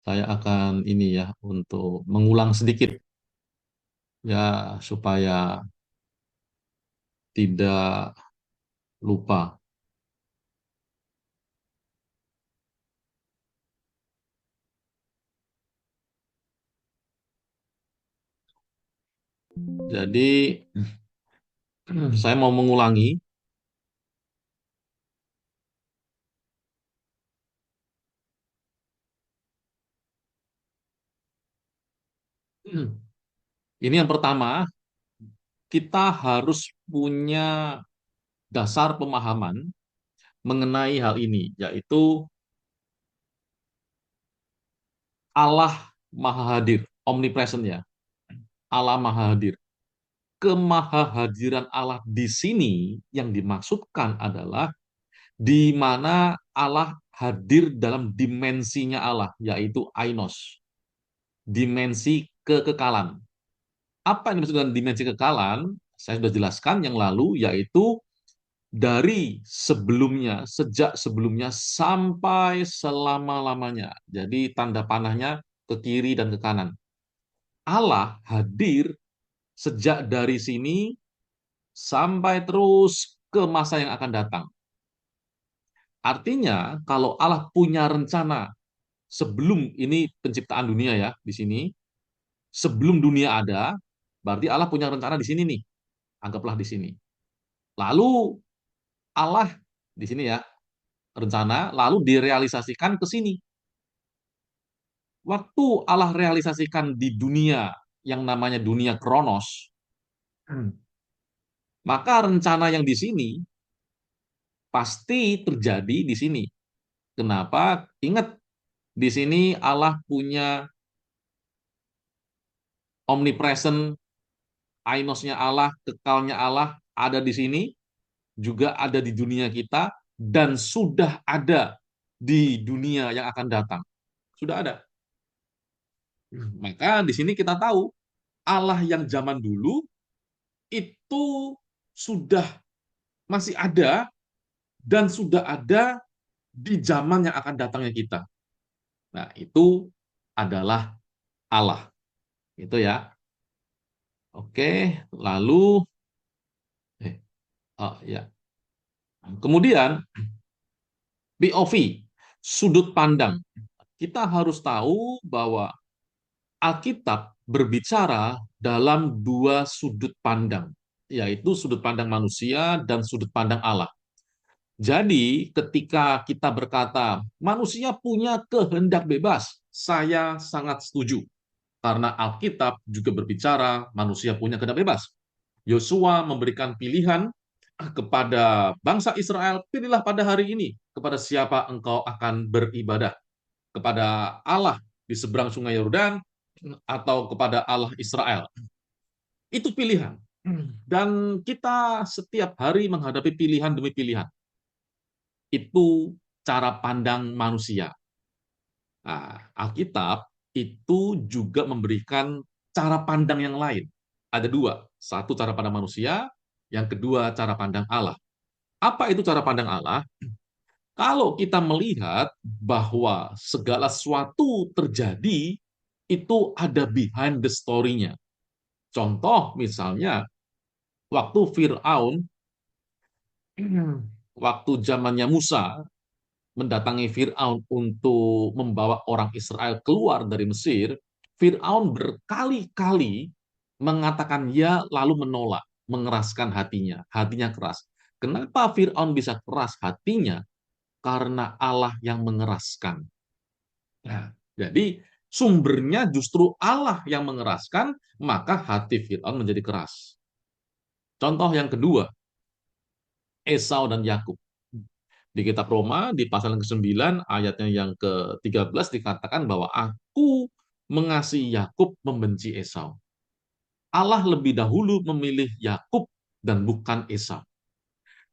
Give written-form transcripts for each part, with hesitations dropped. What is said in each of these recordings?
Saya akan ini ya untuk mengulang sedikit ya supaya tidak lupa. Jadi saya mau mengulangi. Ini yang pertama, kita harus punya dasar pemahaman mengenai hal ini, yaitu Allah Maha Hadir, omnipresent ya. Allah Maha Hadir. Kemahahadiran Allah di sini yang dimaksudkan adalah di mana Allah hadir dalam dimensinya Allah, yaitu ainos, dimensi kekekalan. Apa yang dimaksud dengan dimensi kekekalan? Saya sudah jelaskan yang lalu, yaitu dari sebelumnya, sejak sebelumnya sampai selama-lamanya. Jadi tanda panahnya ke kiri dan ke kanan. Allah hadir sejak dari sini sampai terus ke masa yang akan datang. Artinya, kalau Allah punya rencana sebelum ini penciptaan dunia ya, di sini, sebelum dunia ada, berarti Allah punya rencana di sini nih. Anggaplah di sini. Lalu Allah di sini ya, rencana lalu direalisasikan ke sini. Waktu Allah realisasikan di dunia yang namanya dunia kronos, maka rencana yang di sini pasti terjadi di sini. Kenapa? Ingat, di sini Allah punya omnipresent, ainosnya Allah, kekalnya Allah ada di sini, juga ada di dunia kita, dan sudah ada di dunia yang akan datang. Sudah ada. Maka di sini kita tahu Allah yang zaman dulu itu sudah masih ada dan sudah ada di zaman yang akan datangnya kita. Nah, itu adalah Allah. Itu ya. Oke, lalu oh ya. Kemudian POV, sudut pandang. Kita harus tahu bahwa Alkitab berbicara dalam dua sudut pandang, yaitu sudut pandang manusia dan sudut pandang Allah. Jadi, ketika kita berkata manusia punya kehendak bebas, saya sangat setuju. Karena Alkitab juga berbicara manusia punya kehendak bebas. Yosua memberikan pilihan kepada bangsa Israel, pilihlah pada hari ini kepada siapa engkau akan beribadah. Kepada Allah di seberang sungai Yordan atau kepada Allah Israel. Itu pilihan. Dan kita setiap hari menghadapi pilihan demi pilihan. Itu cara pandang manusia. Nah, Alkitab itu juga memberikan cara pandang yang lain. Ada dua. Satu cara pandang manusia, yang kedua cara pandang Allah. Apa itu cara pandang Allah? Kalau kita melihat bahwa segala sesuatu terjadi, itu ada behind the story-nya. Contoh misalnya, waktu Fir'aun, waktu zamannya Musa, mendatangi Fir'aun untuk membawa orang Israel keluar dari Mesir, Fir'aun berkali-kali mengatakan ya, lalu menolak, mengeraskan hatinya. Hatinya keras. Kenapa Fir'aun bisa keras hatinya? Karena Allah yang mengeraskan. Nah, jadi sumbernya justru Allah yang mengeraskan, maka hati Fir'aun menjadi keras. Contoh yang kedua, Esau dan Yakub. Di kitab Roma, di pasal yang ke-9, ayatnya yang ke-13 dikatakan bahwa aku mengasihi Yakub, membenci Esau. Allah lebih dahulu memilih Yakub dan bukan Esau.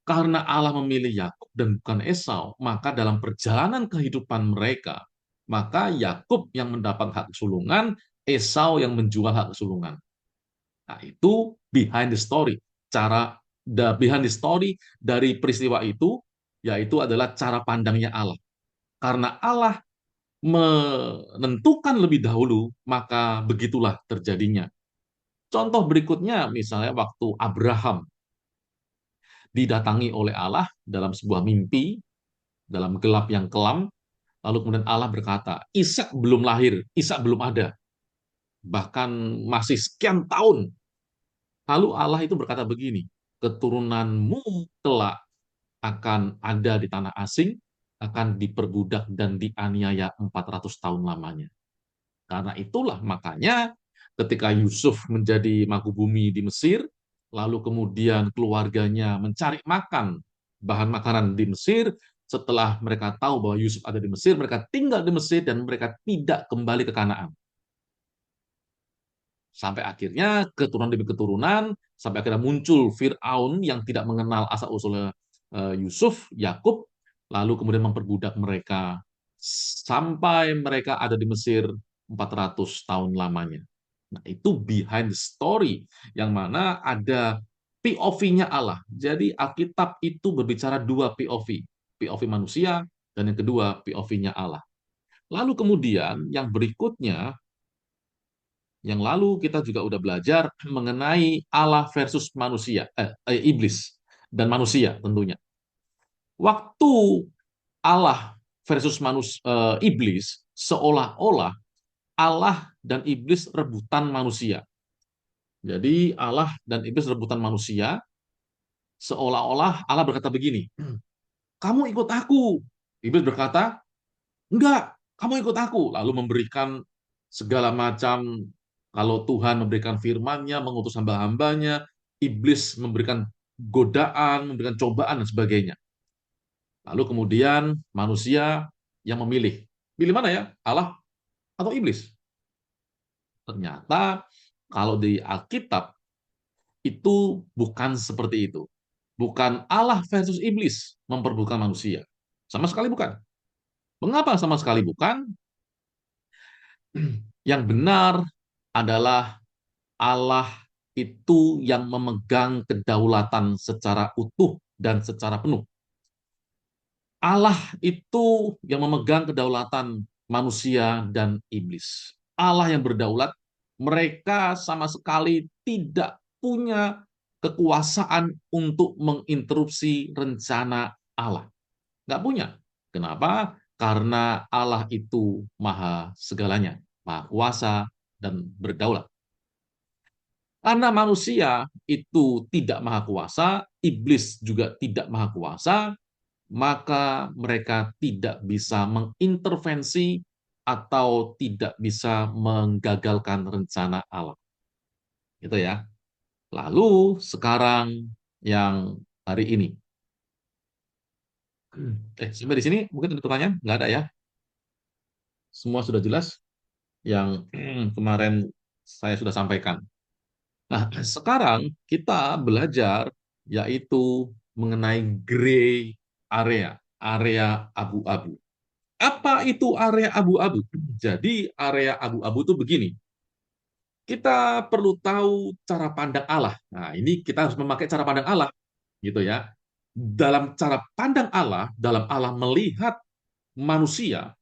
Karena Allah memilih Yakub dan bukan Esau, maka dalam perjalanan kehidupan mereka, maka Yakub yang mendapat hak kesulungan, Esau yang menjual hak kesulungan. Nah, itu behind the story. Behind the story dari peristiwa itu, yaitu adalah cara pandangnya Allah. Karena Allah menentukan lebih dahulu, maka begitulah terjadinya. Contoh berikutnya, misalnya waktu Abraham didatangi oleh Allah dalam sebuah mimpi, dalam gelap yang kelam, lalu kemudian Allah berkata, Ishak belum lahir, Ishak belum ada, bahkan masih sekian tahun. Lalu Allah itu berkata begini, keturunanmu kelak akan ada di tanah asing, akan diperbudak dan dianiaya 400 tahun lamanya. Karena itulah makanya ketika Yusuf menjadi mangkubumi di Mesir, lalu kemudian keluarganya mencari makan, bahan makanan di Mesir, setelah mereka tahu bahwa Yusuf ada di Mesir, mereka tinggal di Mesir dan mereka tidak kembali ke Kanaan. Sampai akhirnya keturunan demi keturunan, sampai akhirnya muncul Fir'aun yang tidak mengenal asal-usul Yusuf, Yakub, lalu kemudian memperbudak mereka sampai mereka ada di Mesir 400 tahun lamanya. Nah, itu behind the story, yang mana ada POV-nya Allah. Jadi Alkitab itu berbicara dua POV. POV manusia, dan yang kedua POV-nya Allah. Lalu kemudian yang berikutnya, yang lalu kita juga udah belajar mengenai Allah versus manusia, iblis dan manusia tentunya. Waktu Allah versus iblis, seolah-olah Allah dan iblis rebutan manusia. Jadi Allah dan iblis rebutan manusia, seolah-olah Allah berkata begini, kamu ikut aku. Iblis berkata, enggak, kamu ikut aku. Lalu memberikan segala macam, kalau Tuhan memberikan firman-Nya, mengutus hamba-hambanya, iblis memberikan godaan, memberikan cobaan, dan sebagainya. Lalu kemudian manusia yang memilih. Pilih mana ya? Allah atau iblis? Ternyata kalau di Alkitab itu bukan seperti itu. Bukan Allah versus iblis memperburukan manusia. Sama sekali bukan. Mengapa sama sekali bukan? Yang benar adalah Allah itu yang memegang kedaulatan secara utuh dan secara penuh. Allah itu yang memegang kedaulatan manusia dan iblis. Allah yang berdaulat, mereka sama sekali tidak punya kekuasaan untuk menginterupsi rencana Allah. Nggak punya. Kenapa? Karena Allah itu maha segalanya, maha kuasa, dan berdaulat. Karena manusia itu tidak maha kuasa, iblis juga tidak maha kuasa, maka mereka tidak bisa mengintervensi atau tidak bisa menggagalkan rencana Allah. Gitu ya. Lalu sekarang yang hari ini. Sampai di sini mungkin ada pertanyaan? Nggak ada ya? Semua sudah jelas yang kemarin saya sudah sampaikan. Nah, sekarang kita belajar yaitu mengenai gray area, area abu-abu. Apa itu area abu-abu? Jadi area abu-abu itu begini. Kita perlu tahu cara pandang Allah. Nah, ini kita harus memakai cara pandang Allah, gitu ya. Dalam cara pandang Allah, dalam Allah melihat manusia,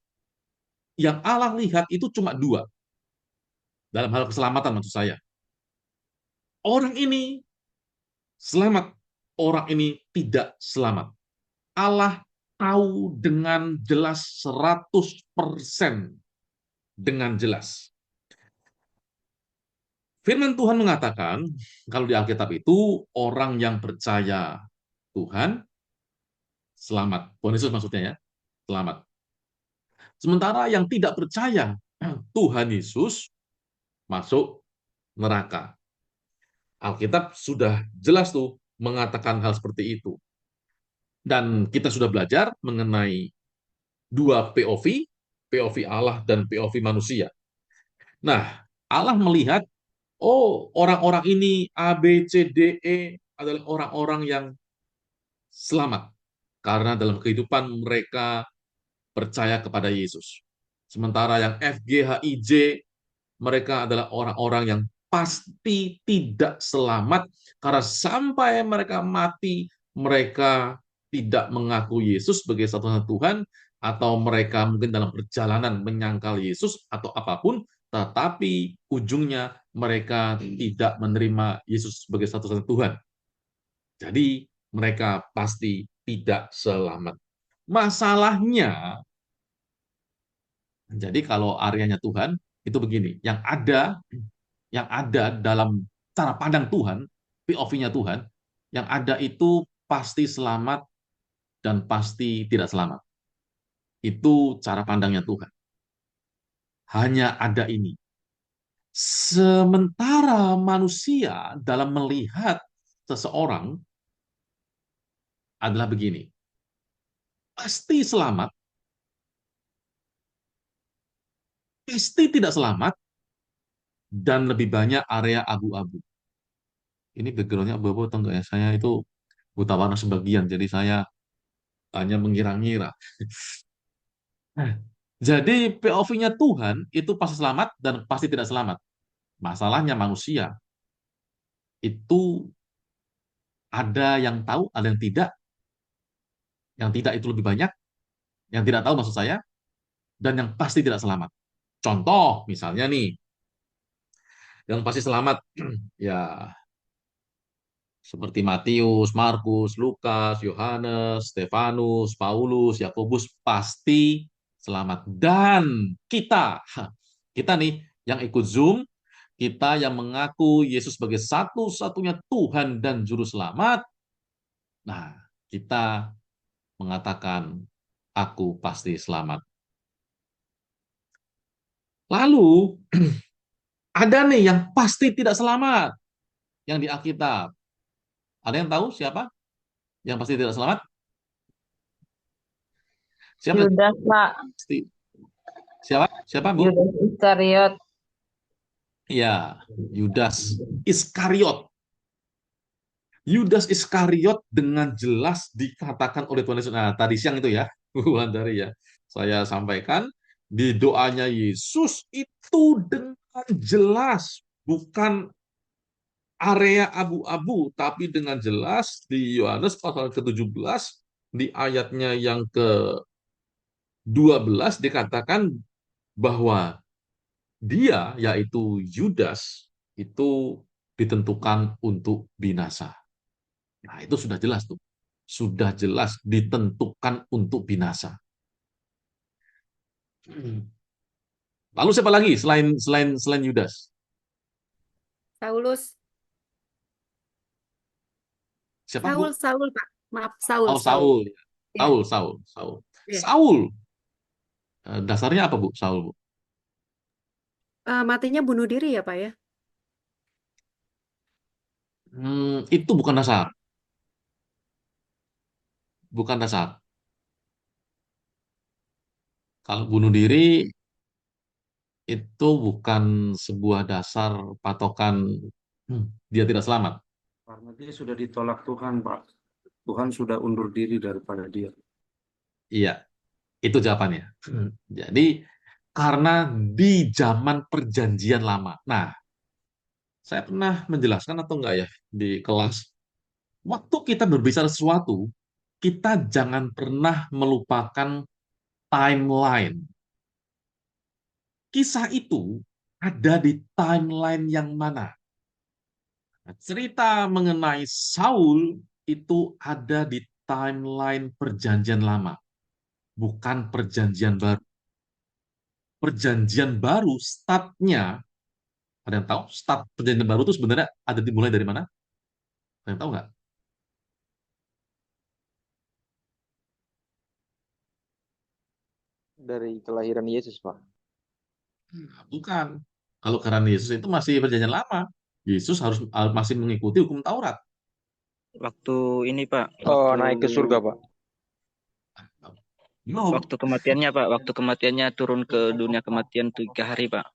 yang Allah lihat itu cuma dua. Dalam hal keselamatan maksud saya. Orang ini selamat, orang ini tidak selamat. Allah tahu dengan jelas 100% dengan jelas. Firman Tuhan mengatakan, kalau di Alkitab itu, orang yang percaya Tuhan, selamat. Tuhan Yesus maksudnya ya, selamat. Sementara yang tidak percaya Tuhan Yesus, masuk neraka. Alkitab sudah jelas tuh mengatakan hal seperti itu. Dan kita sudah belajar mengenai dua POV, POV Allah dan POV manusia. Nah, Allah melihat, oh, orang-orang ini A, B, C, D, E adalah orang-orang yang selamat karena dalam kehidupan mereka percaya kepada Yesus. Sementara yang F, G, H, I, J, mereka adalah orang-orang yang pasti tidak selamat karena sampai mereka mati, mereka tidak mengaku Yesus sebagai satu-satunya Tuhan, atau mereka mungkin dalam perjalanan menyangkal Yesus atau apapun, tetapi ujungnya mereka tidak menerima Yesus sebagai satu-satunya Tuhan. Jadi mereka pasti tidak selamat. Masalahnya, jadi kalau areanya Tuhan itu begini, yang ada dalam cara pandang Tuhan, POV-nya Tuhan, yang ada itu pasti selamat dan pasti tidak selamat. Itu cara pandangnya Tuhan. Hanya ada ini. Sementara manusia dalam melihat seseorang adalah begini. Pasti selamat, pasti tidak selamat, dan lebih banyak area abu-abu. Ini background-nya abu-abu atau enggak ya? Saya itu buta warna sebagian, jadi saya hanya mengira-ngira. Nah, jadi POV-nya Tuhan itu pasti selamat dan pasti tidak selamat. Masalahnya manusia itu ada yang tahu, ada yang tidak. Yang tidak itu lebih banyak, yang tidak tahu maksud saya, dan yang pasti tidak selamat. Contoh, misalnya nih, yang pasti selamat, ya seperti Matius, Markus, Lukas, Yohanes, Stefanus, Paulus, Yakobus, pasti selamat. Dan kita nih yang ikut Zoom, kita yang mengaku Yesus sebagai satu-satunya Tuhan dan Juru Selamat, nah kita mengatakan, aku pasti selamat. Lalu, ada nih yang pasti tidak selamat, yang di Alkitab. Ada yang tahu siapa yang pasti tidak selamat? Siapa? Yudas, Pak. Siapa? Siapa, Bu? Yudas Iskariot. Ya, Yudas Iskariot. Yudas Iskariot dengan jelas dikatakan oleh Tuhan Yesus. Nah, tadi siang itu ya, bulan dari ya, saya sampaikan di doanya Yesus itu dengan jelas, bukan area abu-abu, tapi dengan jelas di Yohanes pasal ke-17, di ayatnya yang ke-12 dikatakan bahwa dia, yaitu Yudas, itu ditentukan untuk binasa. Nah, itu sudah jelas tuh. Sudah jelas ditentukan untuk binasa. Lalu siapa lagi selain Yudas? Saulus. Siapa, Bu? Saul, Pak. Maaf, Saul, Oh, Saul. Saul. Ya, Saul. ya. Saul. Dasarnya apa, Bu? Saul, Bu? Matinya bunuh diri ya, Pak ya? Itu bukan dasar. Bukan dasar. Kalau bunuh diri itu bukan sebuah dasar patokan dia tidak selamat. Karena dia sudah ditolak Tuhan, Pak. Tuhan sudah undur diri daripada dia. Iya, itu jawabannya. Jadi, karena di zaman perjanjian lama. Nah, saya pernah menjelaskan atau enggak ya di kelas, waktu kita berbicara sesuatu, kita jangan pernah melupakan timeline. Kisah itu ada di timeline yang mana? Cerita mengenai Saul itu ada di timeline perjanjian lama, bukan perjanjian baru. Perjanjian baru startnya, ada yang tahu start perjanjian baru itu sebenarnya ada dimulai dari mana? Ada yang tahu nggak? Dari kelahiran Yesus, Pak. Bukan. Kalau karena Yesus itu masih perjanjian lama. Yesus harus masih mengikuti hukum Taurat. Waktu ini Pak, Oh, waktu naik ke surga, Pak. No, waktu kematiannya Pak, waktu kematiannya turun ke dunia kematian 3 hari Pak.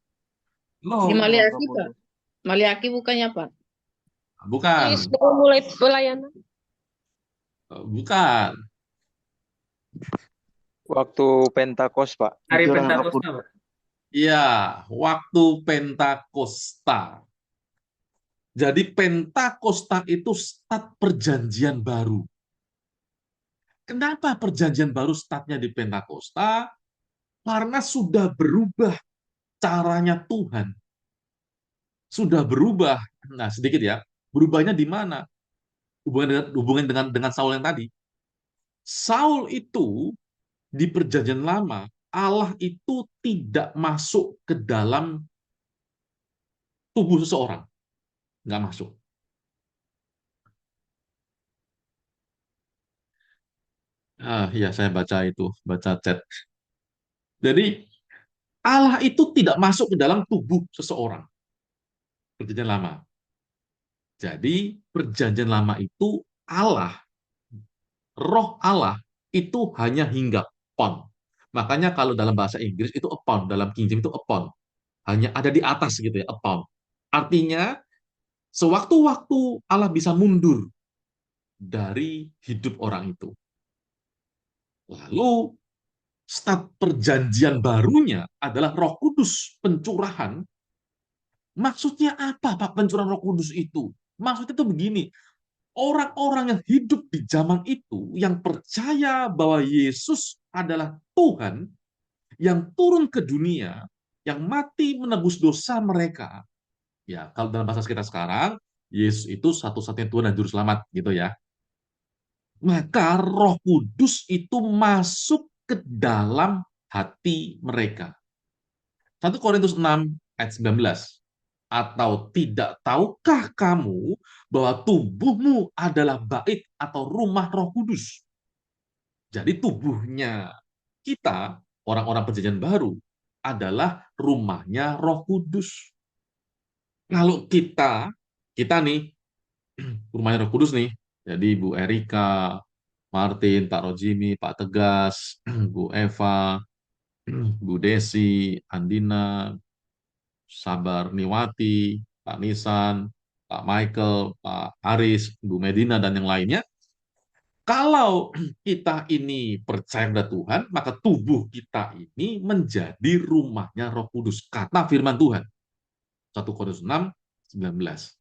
no, Di Maliaki, Pak. Maliaki bukannya, Pak? bukan, Sebelum mulai pelayanan. bukan. Waktu Pentakos, Pak. Hari Itu orang Pentakosta, Pak. Iya, waktu Pentakosta. Jadi Pentakosta itu start perjanjian baru. Kenapa perjanjian baru startnya di Pentakosta? Karena sudah berubah caranya Tuhan. Sudah berubah. Nah, sedikit ya. Berubahnya di mana? Hubungan dengan Saul yang tadi. Saul itu di perjanjian lama, Allah itu tidak masuk ke dalam tubuh seseorang. Nggak masuk. Iya, saya baca itu, baca chat. Jadi, Allah itu tidak masuk ke dalam tubuh seseorang. Perjanjian lama. Jadi, perjanjian lama itu Allah, roh Allah itu hanya hinggap, upon. Makanya kalau dalam bahasa Inggris itu upon, dalam King James itu upon. Hanya ada di atas gitu ya, upon. Artinya, sewaktu-waktu Allah bisa mundur dari hidup orang itu. Lalu, start perjanjian barunya adalah Roh Kudus pencurahan. Maksudnya apa, Pak, pencurahan Roh Kudus itu? Maksudnya itu begini, orang-orang yang hidup di zaman itu, yang percaya bahwa Yesus adalah Tuhan, yang turun ke dunia, yang mati menebus dosa mereka. Ya, kalau dalam bahasa kita sekarang, Yesus itu satu-satunya Tuhan dan Juru Selamat, gitu ya. Maka Roh Kudus itu masuk ke dalam hati mereka. 1 Korintus 6 ayat 19. Atau tidak tahukah kamu bahwa tubuhmu adalah bait atau rumah Roh Kudus? Jadi tubuhnya kita, orang-orang perjanjian baru, adalah rumahnya Roh Kudus. Kalau kita nih, rumahnya Roh Kudus nih, jadi Bu Erika, Martin, Pak Rojimi, Pak Tegas, Bu Eva, Bu Desi, Andina, Sabar Niwati, Pak Nisan, Pak Michael, Pak Aris, Bu Medina, dan yang lainnya. Kalau kita ini percaya kepada Tuhan, maka tubuh kita ini menjadi rumahnya Roh Kudus. Kata firman Tuhan. 1 Korintus 6, 19.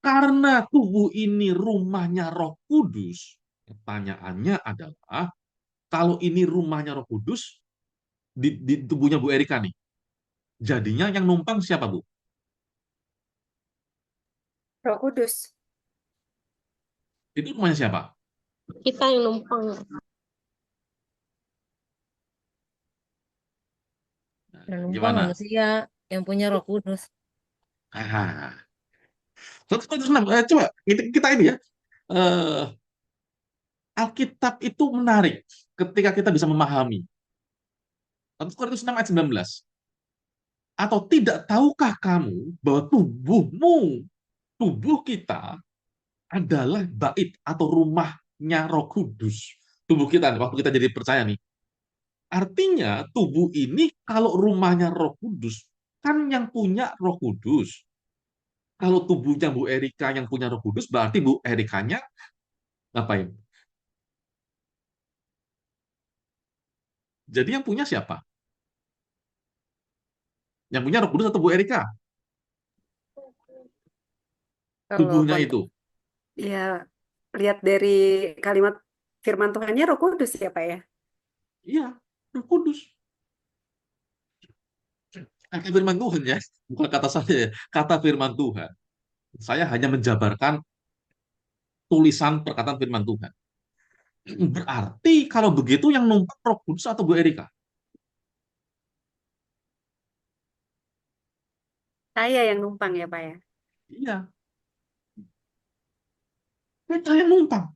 Karena tubuh ini rumahnya Roh Kudus, pertanyaannya adalah, kalau ini rumahnya Roh Kudus, di tubuhnya Bu Erika nih, jadinya yang numpang siapa, Bu? Roh Kudus. Itu rumahnya siapa? Kita yang numpang. Yang numpang Gimana? manusia yang punya Roh Kudus. Ah, 1 Korintus 6, coba kita ini ya. Eh, Alkitab itu menarik ketika kita bisa memahami. 1 Korintus 6 ayat 19. Atau tidak tahukah kamu bahwa tubuh kita adalah bait atau rumahnya Roh Kudus. Tubuh kita, waktu kita jadi percaya nih. Artinya tubuh ini kalau rumahnya Roh Kudus, kan yang punya Roh Kudus. Kalau tubuhnya Bu Erika yang punya Roh Kudus, berarti Bu Erikanya ngapain? Jadi yang punya siapa? Yang punya Roh Kudus atau Bu Erika? Kalau Tubuhnya kont- itu. ya lihat dari kalimat firman Tuhannya Roh Kudus ya, Pak ya. Iya, Roh Kudus. Kata firman Tuhan ya, bukan kata saya ya. Kata firman Tuhan. Saya hanya menjabarkan tulisan perkataan firman Tuhan. Berarti kalau begitu yang numpang Roh Kudus atau Bu Erika? Saya yang numpang ya, Pak ya. Iya, kita yang numpang.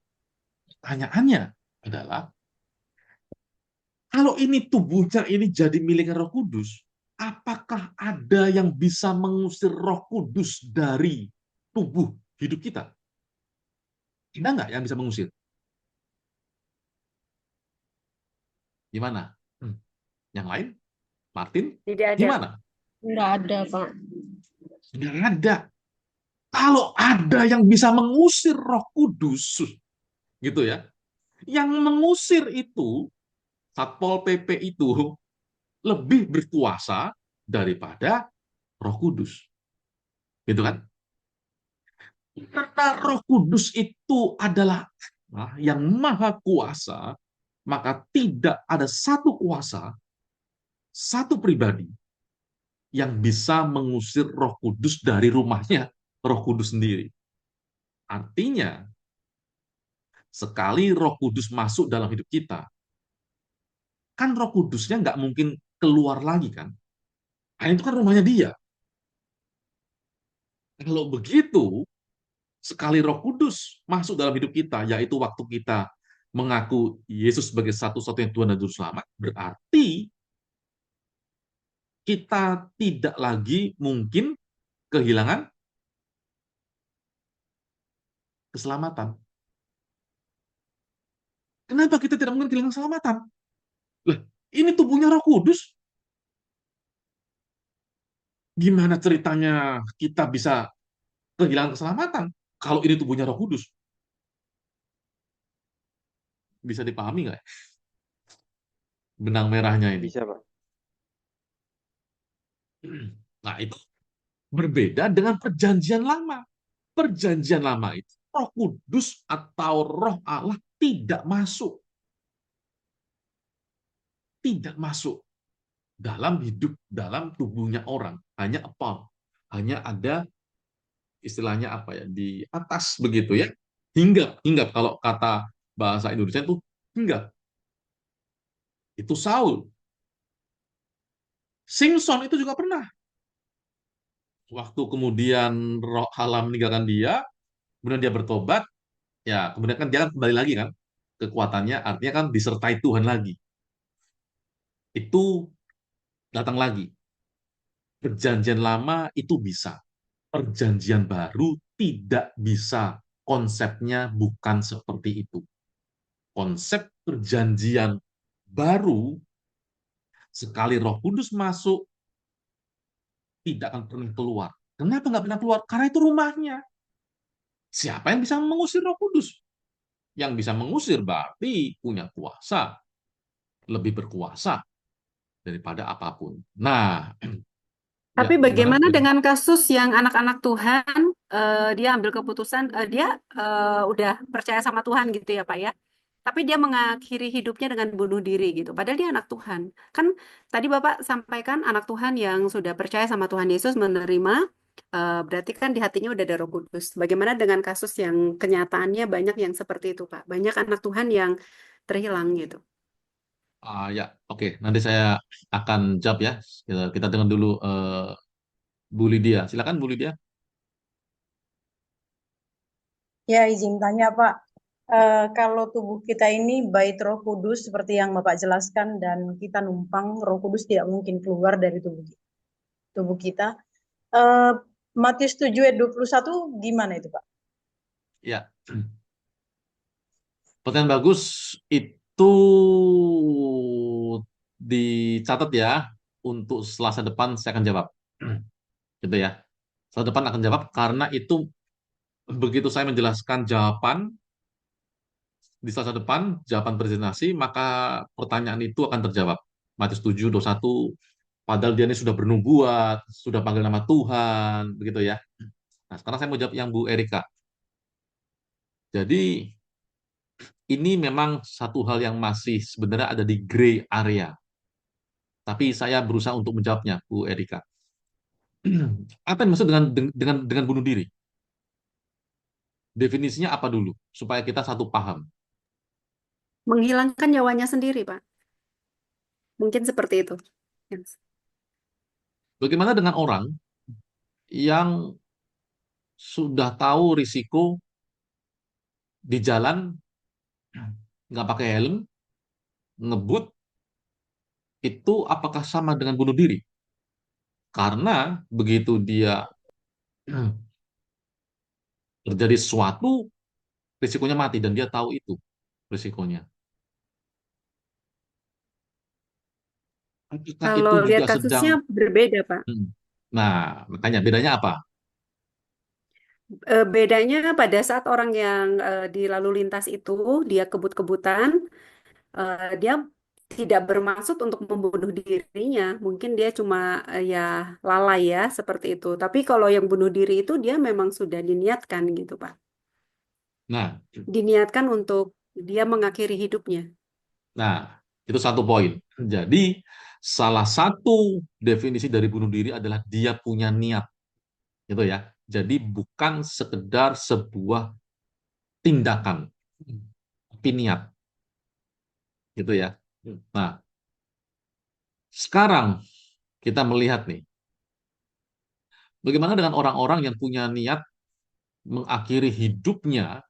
Pertanyaannya adalah, kalau ini tubuhnya ini jadi milik Roh Kudus, apakah ada yang bisa mengusir Roh Kudus dari tubuh hidup kita? Ada nggak yang bisa mengusir? Gimana? Yang lain? Martin? Tidak ada. Gimana? Enggak ada, Pak. Nggak ada. Kalau ada yang bisa mengusir Roh Kudus, gitu ya, yang mengusir itu, Satpol PP itu lebih berkuasa daripada Roh Kudus. Gitu kan? Karena Roh Kudus itu adalah Allah yang maha kuasa, maka tidak ada satu kuasa, satu pribadi yang bisa mengusir Roh Kudus dari rumahnya Roh Kudus sendiri. Artinya, sekali Roh Kudus masuk dalam hidup kita, kan Roh Kudusnya nggak mungkin keluar lagi kan? Nah, itu kan rumahnya dia. Kalau begitu, sekali Roh Kudus masuk dalam hidup kita, yaitu waktu kita mengaku Yesus sebagai satu-satunya Tuhan dan Juru Selamat, berarti kita tidak lagi mungkin kehilangan keselamatan. Kenapa kita tidak mungkin kehilangan keselamatan? Lah, ini tubuhnya Roh Kudus. Gimana ceritanya kita bisa kehilangan keselamatan kalau ini tubuhnya Roh Kudus? Bisa dipahami nggak ya? Benang merahnya ini. Bisa, Pak. Nah, itu berbeda dengan perjanjian lama. Perjanjian lama itu Roh Kudus atau Roh Allah tidak masuk. Tidak masuk dalam hidup, dalam tubuhnya orang. Hanya upon. Hanya ada istilahnya apa ya, di atas begitu ya. Hinggap kalau kata bahasa Indonesia itu hinggap. Itu Saul. Simpson itu juga pernah. Waktu kemudian Roh Allah meninggalkan dia, kemudian dia bertobat, ya kemudian kan dia kan kembali lagi kan kekuatannya, artinya kan disertai Tuhan lagi. Itu datang lagi. Perjanjian lama itu bisa. Perjanjian baru tidak bisa. Konsepnya bukan seperti itu. Konsep perjanjian baru, sekali Roh Kudus masuk, tidak akan pernah keluar. Kenapa nggak pernah keluar? Karena itu rumahnya. Siapa yang bisa mengusir Roh Kudus? Yang bisa mengusir berarti punya kuasa, lebih berkuasa daripada apapun. Nah, ya Tapi gimana? bagaimana dengan kasus yang anak-anak Tuhan, dia ambil keputusan, dia udah percaya sama Tuhan gitu ya Pak ya. Tapi dia mengakhiri hidupnya dengan bunuh diri gitu. Padahal dia anak Tuhan. Kan tadi Bapak sampaikan anak Tuhan yang sudah percaya sama Tuhan Yesus menerima, berarti kan di hatinya udah ada Roh Kudus. Bagaimana dengan kasus yang kenyataannya banyak yang seperti itu Pak? Banyak anak Tuhan yang terhilang gitu. Ya, oke. Nanti saya akan jawab ya. Kita dengar dulu Bu Lydia. Silakan Bu Lydia. Ya, izin tanya Pak. Kalau tubuh kita ini bait Roh Kudus seperti yang Bapak jelaskan dan kita numpang, Roh Kudus tidak mungkin keluar dari tubuh kita. Eh, Matius 7 ayat 21 gimana itu Pak? Ya. Pertanyaan bagus. Itu dicatat ya. Untuk Selasa depan saya akan jawab. Gitu ya. Selasa depan akan jawab karena itu begitu saya menjelaskan jawaban di Selasa depan, jawaban presentasi, maka pertanyaan itu akan terjawab. Matius 7, 21, padahal dia ini sudah bernubuat, sudah panggil nama Tuhan, begitu ya. Nah, sekarang saya mau jawab yang Bu Erika. Jadi, ini memang satu hal yang masih sebenarnya ada di gray area. Tapi saya berusaha untuk menjawabnya, Bu Erika. Apa yang maksud dengan bunuh diri? Definisinya apa dulu? Supaya kita satu paham. Menghilangkan nyawanya sendiri Pak. Mungkin seperti itu. Yes. Bagaimana dengan orang yang sudah tahu risiko di jalan, nggak pakai helm, ngebut, itu apakah sama dengan bunuh diri? Karena begitu dia terjadi sesuatu, risikonya mati dan dia tahu itu risikonya. Apakah itu Kalau lihat juga sedang... kasusnya berbeda Pak. Nah, makanya bedanya apa? Bedanya pada saat orang yang di lalu lintas itu dia kebut-kebutan, dia tidak bermaksud untuk membunuh dirinya. Mungkin dia cuma ya lalai ya seperti itu. Tapi kalau yang bunuh diri itu dia memang sudah diniatkan gitu Pak. Nah, Diniatkan untuk dia mengakhiri hidupnya. nah, itu satu poin. Jadi, salah satu definisi dari bunuh diri adalah dia punya niat, gitu ya. Jadi bukan sekedar sebuah tindakan, tapi niat, gitu ya. Nah, sekarang kita melihat nih, bagaimana dengan orang-orang yang punya niat mengakhiri hidupnya,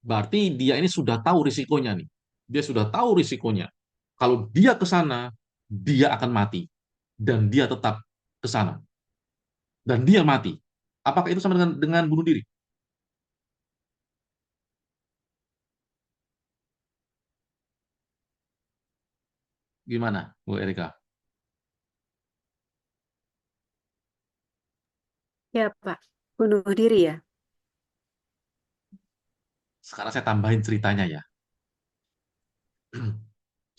berarti dia ini sudah tahu risikonya nih. Dia sudah tahu risikonya. Kalau dia ke sana, dia akan mati. Dan dia tetap ke sana. Dan dia mati. Apakah itu sama dengan bunuh diri? Gimana, Bu Erika? Ya, Pak. Bunuh diri ya. Sekarang saya tambahin ceritanya ya.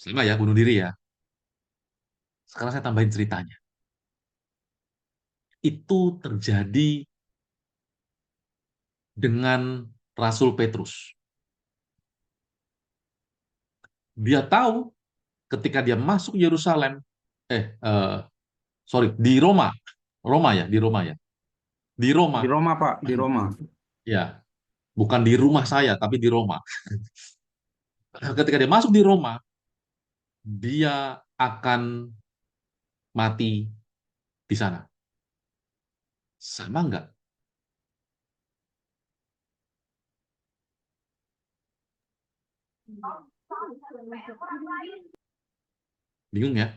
Sama ya, bunuh diri ya. Sekarang saya tambahin ceritanya. Itu terjadi dengan Rasul Petrus. Dia tahu ketika dia masuk Yerusalem, sorry, di Roma. Roma ya, di Roma ya. Di Roma, Di Roma, Pak, di Roma. ya, bukan di rumah saya, tapi di Roma. Ketika dia masuk di Roma, dia akan mati di sana. Sama nggak? Bingung ya?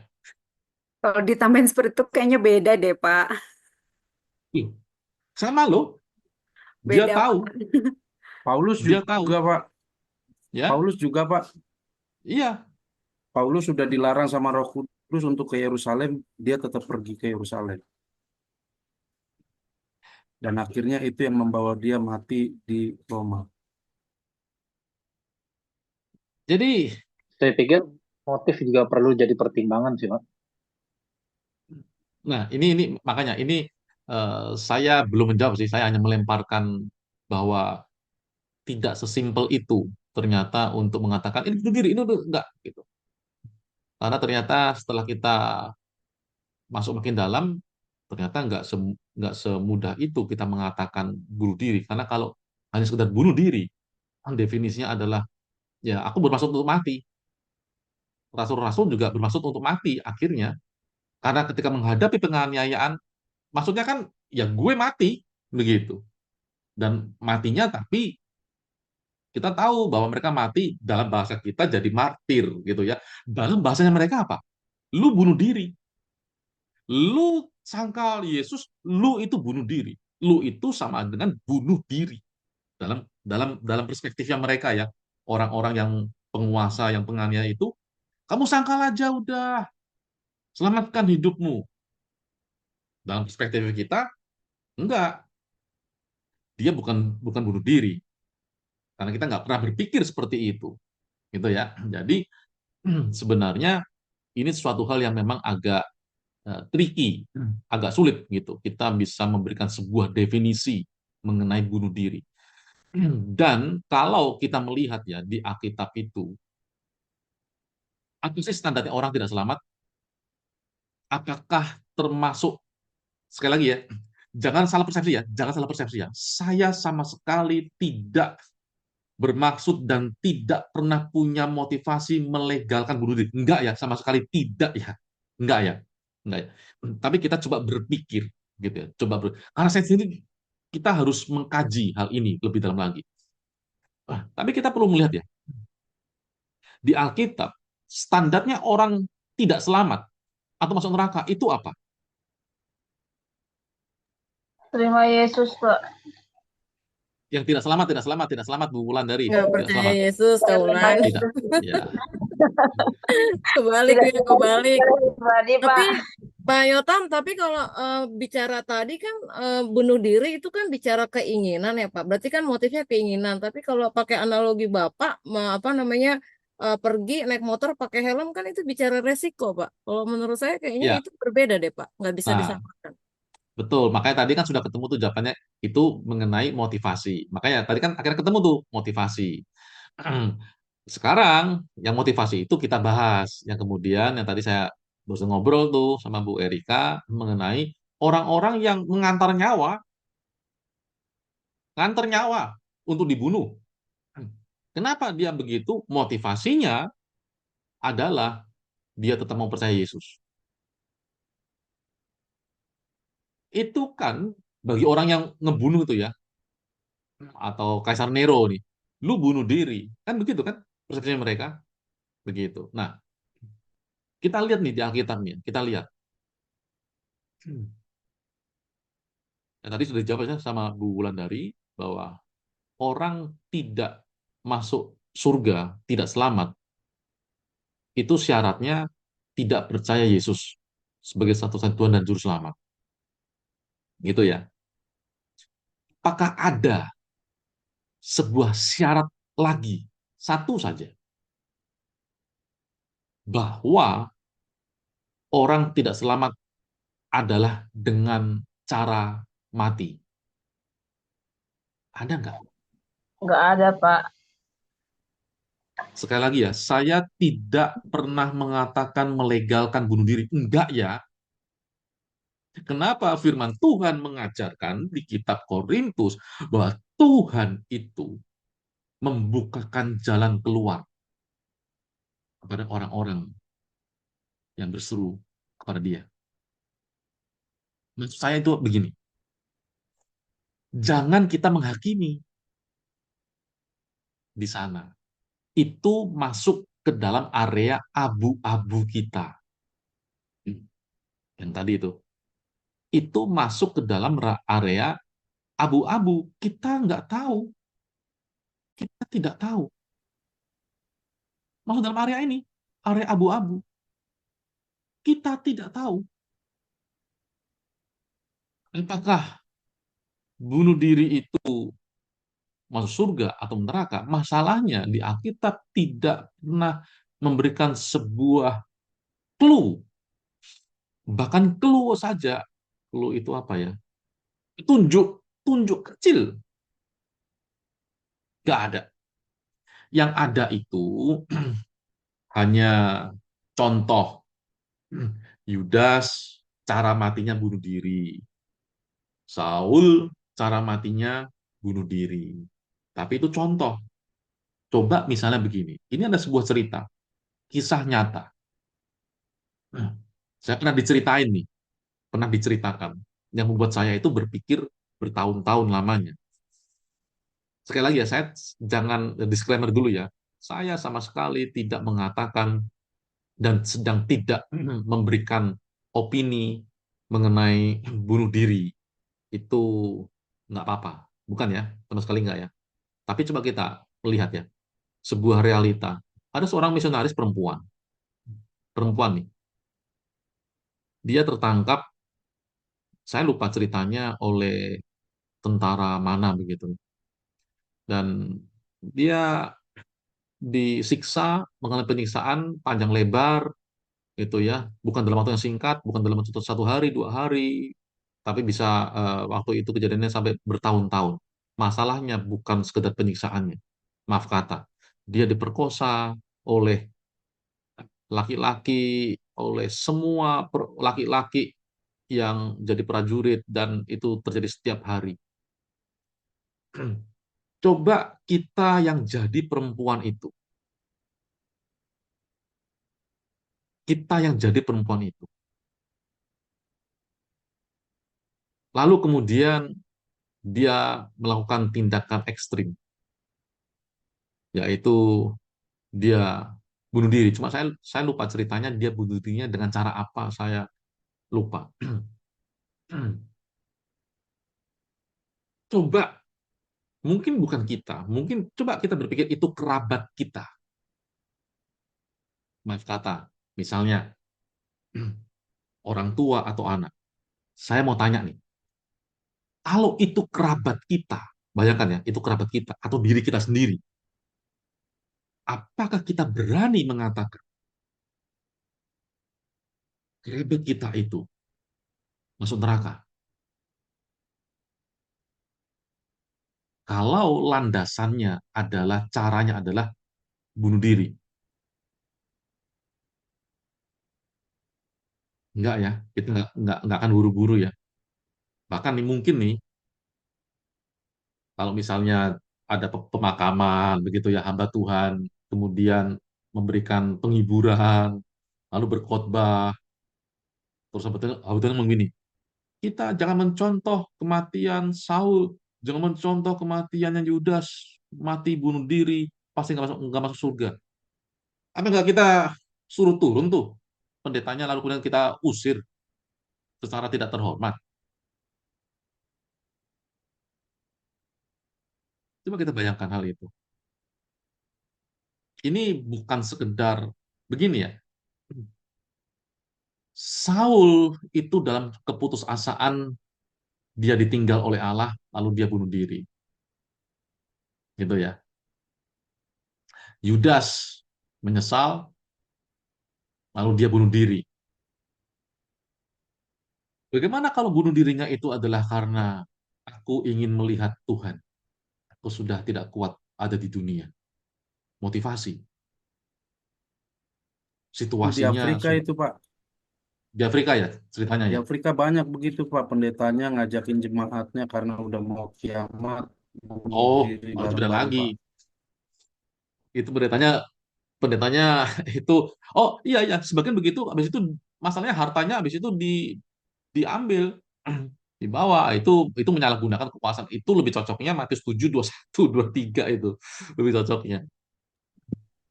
Kalau ditambahin seperti itu kayaknya beda deh, Pak. Ih, sama loh. Dia Beda tahu, banget. Paulus dia tahu, juga, Pak. ya, Paulus juga, Pak. iya. Paulus sudah dilarang sama Roh Kudus untuk ke Yerusalem, dia tetap pergi ke Yerusalem. Dan akhirnya itu yang membawa dia mati di Roma. Jadi, Saya pikir motif juga perlu jadi pertimbangan sih, Pak. nah ini makanya ini saya belum menjawab sih. Saya hanya melemparkan bahwa tidak sesimpel itu ternyata untuk mengatakan ini bunuh diri, ini enggak gitu. Karena ternyata setelah kita masuk makin dalam, ternyata nggak semudah itu kita mengatakan bunuh diri. Karena kalau hanya sekedar bunuh diri, kan definisinya adalah ya aku bermaksud untuk mati. Rasul-rasul juga bermaksud untuk mati akhirnya. Karena ketika menghadapi penganiayaan, maksudnya kan ya gue mati begitu. Dan matinya tapi kita tahu bahwa mereka mati dalam bahasa kita jadi martir gitu ya. Dalam bahasanya mereka apa? Lu bunuh diri. Lu sangkal Yesus, lu itu bunuh diri. Lu itu sama dengan bunuh diri. Dalam perspektifnya mereka ya. Orang-orang yang penguasa, yang penganiaya itu, kamu sangkal aja udah. Selamatkan hidupmu. Dalam perspektif kita, enggak. Dia bukan bunuh diri. Karena kita nggak pernah berpikir seperti itu. Gitu ya. Jadi sebenarnya ini suatu hal yang memang agak tricky, agak sulit gitu. Kita bisa memberikan sebuah definisi mengenai bunuh diri. Dan kalau kita melihat ya di Alkitab itu, apa sih standarnya orang tidak selamat? Apakah termasuk, sekali lagi ya, jangan salah persepsi ya, jangan salah persepsi ya. Saya sama sekali tidak bermaksud dan tidak pernah punya motivasi melegalkan bunuh diri. Enggak ya, sama sekali tidak ya. Enggak ya. Enggak ya. Tapi kita coba berpikir gitu ya. Karena saya sendiri kita harus mengkaji hal ini lebih dalam lagi. Tapi kita perlu melihat ya. Di Alkitab standarnya orang tidak selamat atau masuk neraka itu apa? Terima Yesus, Pak. Yang tidak selamat Bu Wulandari. Nggak Tidak percaya selamat. Yesus, Kaulan. Tidak. Ya. Kebalik Tidak ya, kebalik. pribadi, Pak. Tapi Pak Yotam, tapi kalau bicara tadi kan bunuh diri itu kan bicara keinginan ya Pak. Berarti kan motifnya keinginan. Tapi kalau pakai analogi Bapak, apa namanya pergi naik motor pakai helm kan itu bicara resiko Pak. Kalau menurut saya kayaknya Ya. itu berbeda deh Pak. Nggak bisa Nah, disamakan. Betul, makanya tadi kan sudah ketemu tuh jawabannya itu mengenai motivasi. Makanya tadi kan akhirnya ketemu tuh motivasi. Sekarang yang motivasi itu kita bahas. Yang kemudian yang tadi saya baru ngobrol tuh sama Bu Erika mengenai orang-orang yang ngantar nyawa untuk dibunuh. Kenapa dia begitu? Motivasinya adalah dia tetap mau percaya Yesus. Itu kan bagi orang yang ngebunuh itu ya, atau Kaisar Nero nih, lu bunuh diri. Kan begitu kan persepsinya mereka? Begitu. Nah, kita lihat nih di Alkitab nih, kita lihat. Ya, tadi sudah dijawab ya sama Bu Wulandari bahwa orang tidak masuk surga, tidak selamat, itu syaratnya tidak percaya Yesus sebagai satu-satunya Tuhan dan Juru Selamat. Gitu ya. Apakah ada sebuah syarat lagi, satu saja, bahwa orang tidak selamat adalah dengan cara mati? Ada nggak? Nggak ada, Pak. Sekali lagi ya, saya tidak pernah mengatakan melegalkan bunuh diri. Enggak ya. Kenapa firman Tuhan mengajarkan di kitab Korintus bahwa Tuhan itu membukakan jalan keluar kepada orang-orang yang berseru kepada dia. Maksud saya itu begini, jangan kita menghakimi di sana. Itu masuk ke dalam area abu-abu kita. Yang tadi itu masuk ke dalam area abu-abu. Kita nggak tahu, kita tidak tahu. Masuk dalam area ini, area abu-abu. Kita tidak tahu. Apakah bunuh diri itu masuk surga atau neraka? Masalahnya di Alkitab tidak pernah memberikan sebuah clue. Bahkan clue saja. Clue itu apa ya? Tunjuk kecil. Gak ada. Yang ada itu hanya contoh. Yudas cara matinya bunuh diri. Saul cara matinya bunuh diri. Tapi itu contoh. Coba misalnya begini. Ini ada sebuah cerita. Kisah nyata. Saya pernah diceritain nih. Pernah diceritakan. Yang membuat saya itu berpikir bertahun-tahun lamanya. Sekali lagi ya, saya jangan disclaimer dulu ya. Saya sama sekali tidak mengatakan dan sedang tidak memberikan opini mengenai bunuh diri. Itu nggak apa-apa. Bukan ya, sama sekali nggak ya. Tapi coba kita lihat ya, sebuah realita. Ada seorang misionaris perempuan. Perempuan nih. Dia tertangkap, saya lupa ceritanya, oleh tentara mana begitu. Dan dia disiksa, mengalami penyiksaan panjang lebar, gitu ya. Bukan dalam waktu yang singkat, bukan dalam waktu satu hari, 2 hari, tapi bisa waktu itu kejadiannya sampai bertahun-tahun. Masalahnya bukan sekedar penyiksaannya. Maaf kata, dia diperkosa oleh laki-laki, oleh semua laki-laki yang jadi prajurit, dan itu terjadi setiap hari. Coba kita yang jadi perempuan itu, kita yang jadi perempuan itu, lalu kemudian dia melakukan tindakan ekstrim, yaitu dia bunuh diri. Cuma saya lupa ceritanya dia bunuh dirinya dengan cara apa, saya lupa. Coba, mungkin bukan kita, mungkin coba kita berpikir itu kerabat kita. Maaf kata, misalnya orang tua atau anak. Saya mau tanya nih, kalau itu kerabat kita, bayangkan ya, itu kerabat kita atau diri kita sendiri, apakah kita berani mengatakan kerabat kita itu masuk neraka? kalau landasannya adalah, caranya adalah bunuh diri. Enggak ya, kita nggak akan buru-buru ya. Bahkan nih mungkin nih, kalau misalnya ada pemakaman, begitu ya, hamba Tuhan, kemudian memberikan penghiburan, lalu berkhotbah, terus sebetulnya begini, kita jangan mencontoh kematian Saul, jangan mencontoh kematiannya Yudas, mati bunuh diri, pasti nggak masuk surga. Apa nggak kita suruh turun tuh pendetanya, lalu kemudian kita usir secara tidak terhormat? Coba kita bayangkan hal itu. Ini bukan sekedar begini ya. Saul itu dalam keputusasaan, dia ditinggal oleh Allah, lalu dia bunuh diri. Gitu ya. Yudas menyesal, lalu dia bunuh diri. Bagaimana kalau bunuh dirinya itu adalah karena aku ingin melihat Tuhan. Aku sudah tidak kuat ada di dunia. Motivasi. Di Situasinya Afrika itu Pak, di Afrika ya ceritanya di ya. Afrika banyak begitu Pak, pendetanya ngajakin jemaatnya karena udah mau kiamat, bunuh Oh, diri itu beda bareng-bareng lagi. Pak. Itu pendetanya itu, oh iya iya, sebagian begitu. Habis itu masalahnya hartanya habis itu diambil, dibawa. Itu menyalahgunakan kekuasaan. Itu lebih cocoknya Matius 7, 21, 23 itu lebih cocoknya.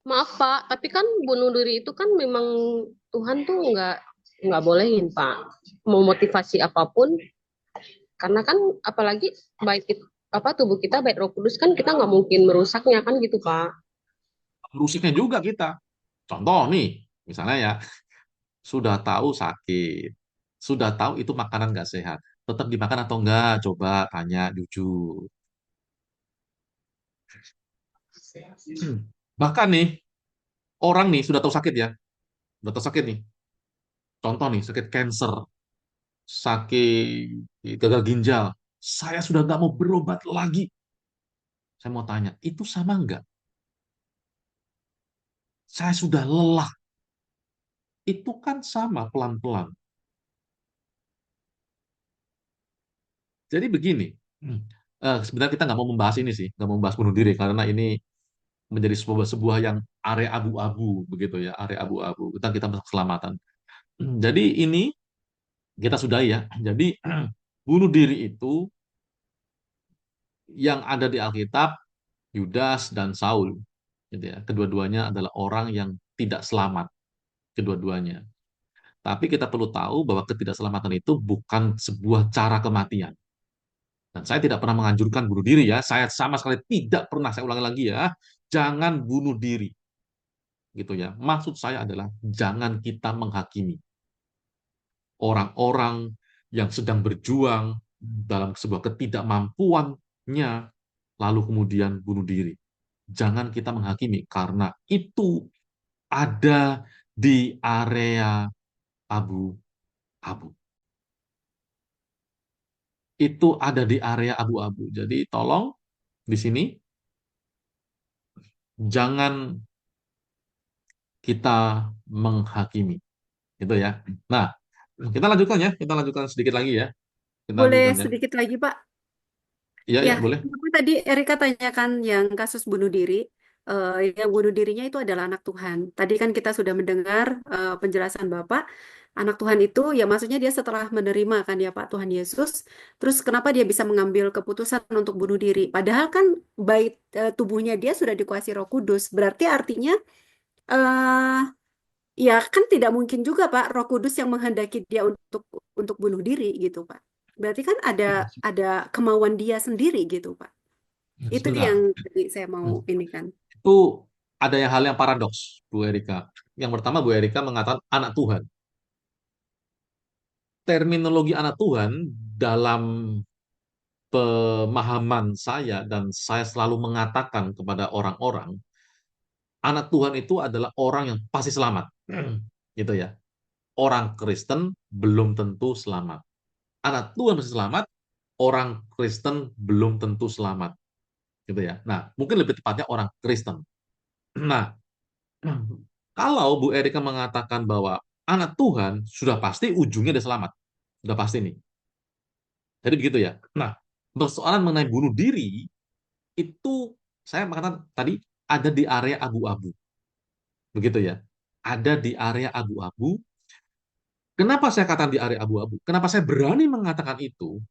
Maaf Pak, tapi kan bunuh diri itu kan memang Tuhan tuh nggak bolehin Pak. Mau motivasi apapun, karena kan apalagi baik tubuh kita baik Roh Kudus kan kita nggak mungkin merusaknya kan gitu Pak. Rusaknya juga kita. Contoh nih, misalnya ya, sudah tahu sakit, sudah tahu itu makanan nggak sehat, tetap dimakan atau enggak? Coba tanya jujur. Bahkan nih, orang nih sudah tahu sakit ya, sudah tahu sakit nih. Contoh nih, sakit cancer, sakit gagal ginjal. Saya sudah nggak mau berobat lagi. Saya mau tanya, itu sama nggak? Saya sudah lelah. Itu kan sama pelan-pelan. Jadi begini, sebenarnya kita nggak mau membahas ini sih, nggak mau membahas bunuh diri, karena ini menjadi sebuah yang area abu-abu, begitu ya, area abu-abu. Kita masalah keselamatan. Jadi ini kita sudah ya. Jadi bunuh diri itu yang ada di Alkitab, Yudas dan Saul, gitu ya. Kedua-duanya adalah orang yang tidak selamat, kedua-duanya. Tapi kita perlu tahu bahwa ketidakselamatan itu bukan sebuah cara kematian. Dan saya tidak pernah menganjurkan bunuh diri ya. Saya sama sekali tidak pernah, saya ulangi lagi ya. Jangan bunuh diri. Gitu ya. Maksud saya adalah jangan kita menghakimi orang-orang yang sedang berjuang dalam sebuah ketidakmampuannya, lalu kemudian bunuh diri. Jangan kita menghakimi, karena itu ada di area abu-abu. Itu ada di area abu-abu. Jadi tolong di sini jangan kita menghakimi. Gitu ya. Nah, kita lanjutkan ya. Kita lanjutkan sedikit lagi ya. Kita Boleh lanjutkan ya. sedikit lagi, Pak? Iya, Ya, ya, boleh. kenapa tadi Erika tanyakan yang kasus bunuh diri, yang bunuh dirinya itu adalah anak Tuhan. Tadi kan kita sudah mendengar penjelasan Bapak, anak Tuhan itu ya maksudnya dia setelah menerima kan ya Pak Tuhan Yesus, terus kenapa dia bisa mengambil keputusan untuk bunuh diri? Padahal kan baik tubuhnya dia sudah dikuasai Roh Kudus, berarti artinya eh ya kan tidak mungkin juga Pak Roh Kudus yang menghendaki dia untuk bunuh diri gitu Pak. Berarti kan ada kemauan dia sendiri gitu Pak. Itu yang Sebentar. tadi saya mau ini kan. Itu ada hal yang paradoks, Bu Erika. Yang pertama, Bu Erika mengatakan anak Tuhan. Terminologi anak Tuhan dalam pemahaman saya, dan saya selalu mengatakan kepada orang-orang, anak Tuhan itu adalah orang yang pasti selamat. Gitu ya. Orang Kristen belum tentu selamat. Anak Tuhan pasti selamat, orang Kristen belum tentu selamat. gitu ya. Nah, mungkin lebih tepatnya orang Kristen. Nah, kalau Bu Erika mengatakan bahwa anak Tuhan sudah pasti ujungnya dia selamat, sudah pasti nih. Jadi begitu ya. Nah, persoalan mengenai bunuh diri itu saya mengatakan tadi ada di area abu-abu, begitu ya. Ada di area abu-abu. Kenapa saya katakan di area abu-abu? Kenapa saya berani mengatakan itu?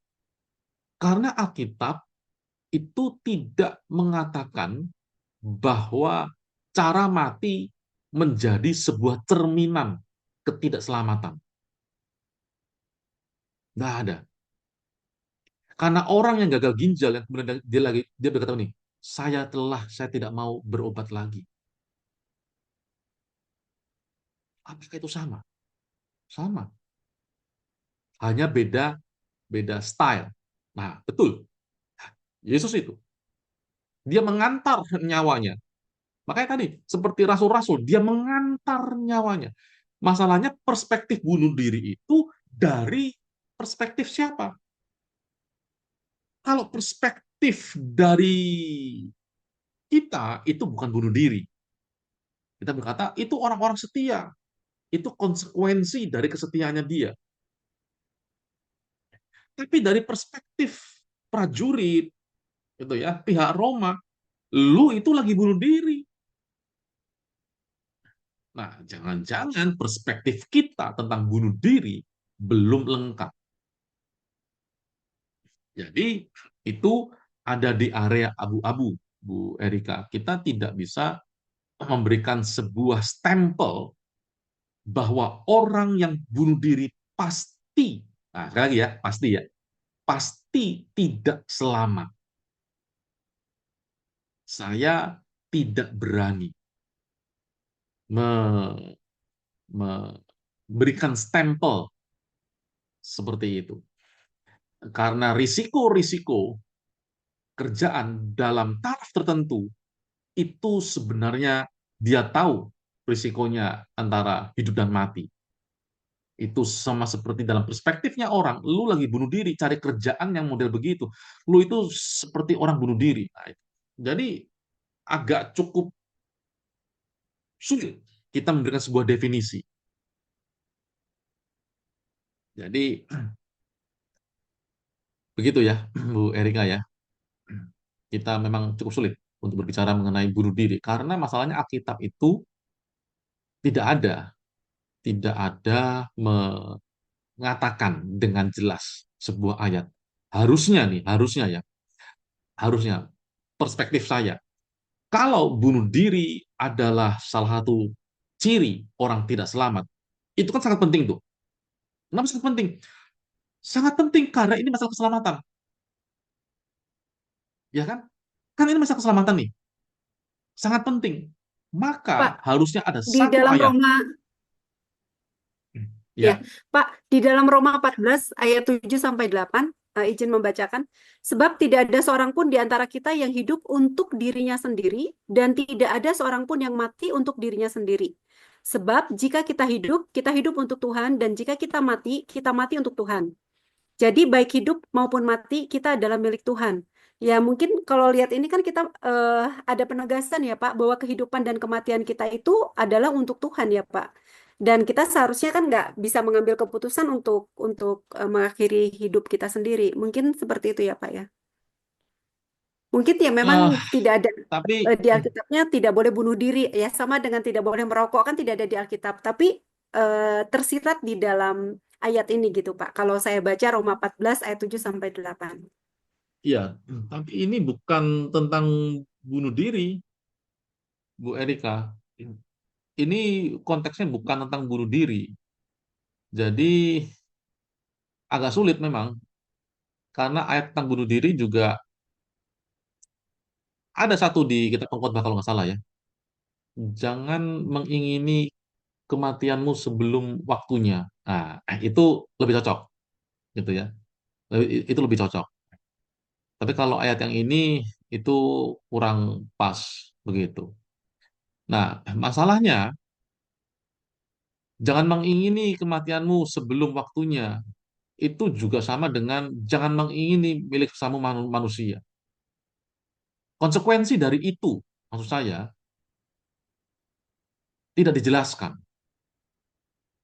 Karena Alkitab itu tidak mengatakan bahwa cara mati menjadi sebuah cerminan ketidakselamatan. Nggak ada. Karena orang yang gagal ginjal yang kemudian dia berkata nih, saya tidak mau berobat lagi. Apakah itu sama? Sama. Hanya beda beda style. Nah, betul. Yesus itu dia mengantar nyawanya. Makanya tadi seperti rasul-rasul dia mengantar nyawanya. Masalahnya perspektif bunuh diri itu dari perspektif siapa? Kalau perspektif dari kita itu bukan bunuh diri. Kita berkata itu orang-orang setia. Itu konsekuensi dari kesetiaannya dia. Tapi dari perspektif prajurit, itu ya, pihak Roma, lu itu lagi bunuh diri. Nah, jangan-jangan perspektif kita tentang bunuh diri belum lengkap. Jadi, itu ada di area abu-abu, Bu Erika. Kita tidak bisa memberikan sebuah stempel bahwa orang yang bunuh diri pasti, nah sekali lagi ya, pasti tidak selamat. Saya tidak berani memberikan stempel seperti itu. Karena risiko-risiko kerjaan dalam taraf tertentu itu sebenarnya dia tahu risikonya antara hidup dan mati. Itu sama seperti dalam perspektifnya orang, lu lagi bunuh diri, cari kerjaan yang model begitu. Lu itu seperti orang bunuh diri. Nah, jadi agak cukup sulit kita memberikan sebuah definisi. Jadi begitu ya, Bu Erika ya. Kita memang cukup sulit untuk berbicara mengenai bunuh diri karena masalahnya Alkitab itu tidak ada mengatakan dengan jelas sebuah ayat. Harusnya ya, harusnya perspektif saya. Kalau bunuh diri adalah salah satu ciri orang tidak selamat, itu kan sangat penting tuh. Kenapa sangat penting? Sangat penting karena ini masalah keselamatan. Ya kan? Kan ini masalah keselamatan nih. Sangat penting. Pak, Maka harusnya ada di satu dalam ayat. Roma ya, Ya, Pak, di dalam Roma 14 ayat 7 sampai 8, izin membacakan. Sebab tidak ada seorang pun di antara kita yang hidup untuk dirinya sendiri dan tidak ada seorang pun yang mati untuk dirinya sendiri. Sebab jika kita hidup untuk Tuhan dan jika kita mati untuk Tuhan. Jadi baik hidup maupun mati kita adalah milik Tuhan. Ya mungkin kalau lihat ini kan kita ada penegasan ya Pak bahwa kehidupan dan kematian kita itu adalah untuk Tuhan ya Pak. Dan kita seharusnya kan nggak bisa mengambil keputusan untuk mengakhiri hidup kita sendiri. Mungkin seperti itu ya Pak ya. Mungkin ya memang eh, tidak ada tapi di Alkitabnya tidak boleh bunuh diri ya sama dengan tidak boleh merokok kan tidak ada di Alkitab. Tapi tersirat di dalam ayat ini gitu Pak. Kalau saya baca Roma 14 ayat 7 sampai 8. ya, tapi ini bukan tentang bunuh diri, Bu Erika. Ini konteksnya bukan tentang bunuh diri. Jadi agak sulit memang karena ayat tentang bunuh diri juga ada satu di kitab Pengkhotbah kalau nggak salah ya. Jangan mengingini kematianmu sebelum waktunya. Nah, itu lebih cocok, gitu ya. Itu lebih cocok. Tapi kalau ayat yang ini itu kurang pas begitu. Nah, masalahnya jangan mengingini kematianmu sebelum waktunya. Itu juga sama dengan jangan mengingini milik sesama manusia. Konsekuensi dari itu, maksud saya, tidak dijelaskan.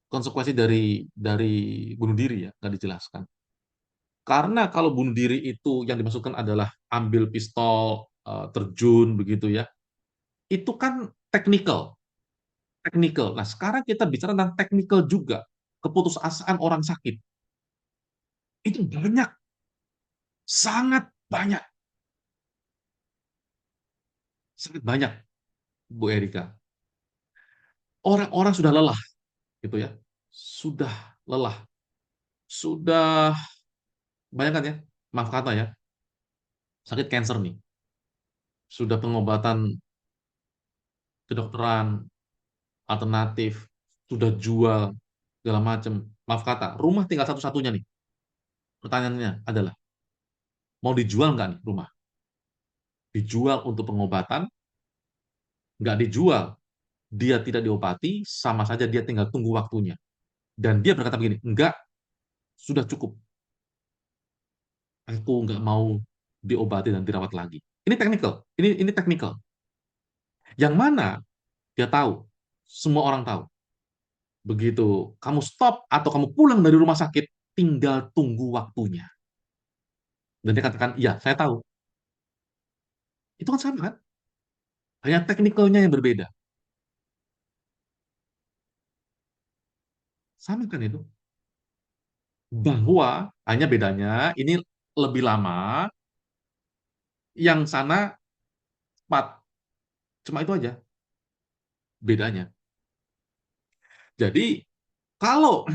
Konsekuensi dari bunuh diri ya, nggak dijelaskan. Karena kalau bunuh diri itu yang dimaksudkan adalah ambil pistol, terjun begitu ya, itu kan teknikal, teknikal. Nah, sekarang kita bicara tentang teknikal juga, keputusasaan orang sakit. Itu banyak, sangat banyak, sangat banyak, Bu Erika. Orang-orang sudah lelah, gitu ya, sudah lelah, sudah bayangkan ya, maaf kata ya, sakit cancer nih, sudah pengobatan kedokteran alternatif, sudah jual segala macam, maaf kata, rumah tinggal satu-satunya nih. Pertanyaannya adalah, mau dijual nggak nih rumah? Dijual untuk pengobatan, nggak dijual, dia tidak diobati, sama saja dia tinggal tunggu waktunya. Dan dia berkata begini, enggak, sudah cukup. Aku nggak mau diobati dan dirawat lagi. Ini teknikal, ini teknikal. Yang mana dia tahu, semua orang tahu. Begitu kamu stop atau kamu pulang dari rumah sakit, tinggal tunggu waktunya. Dan dia katakan, iya, saya tahu. Itu kan sama kan? Hanya teknikalnya yang berbeda. Sama kan itu? Bahwa hanya bedanya ini lebih lama, yang sana cepat. Cuma itu aja bedanya. Jadi kalau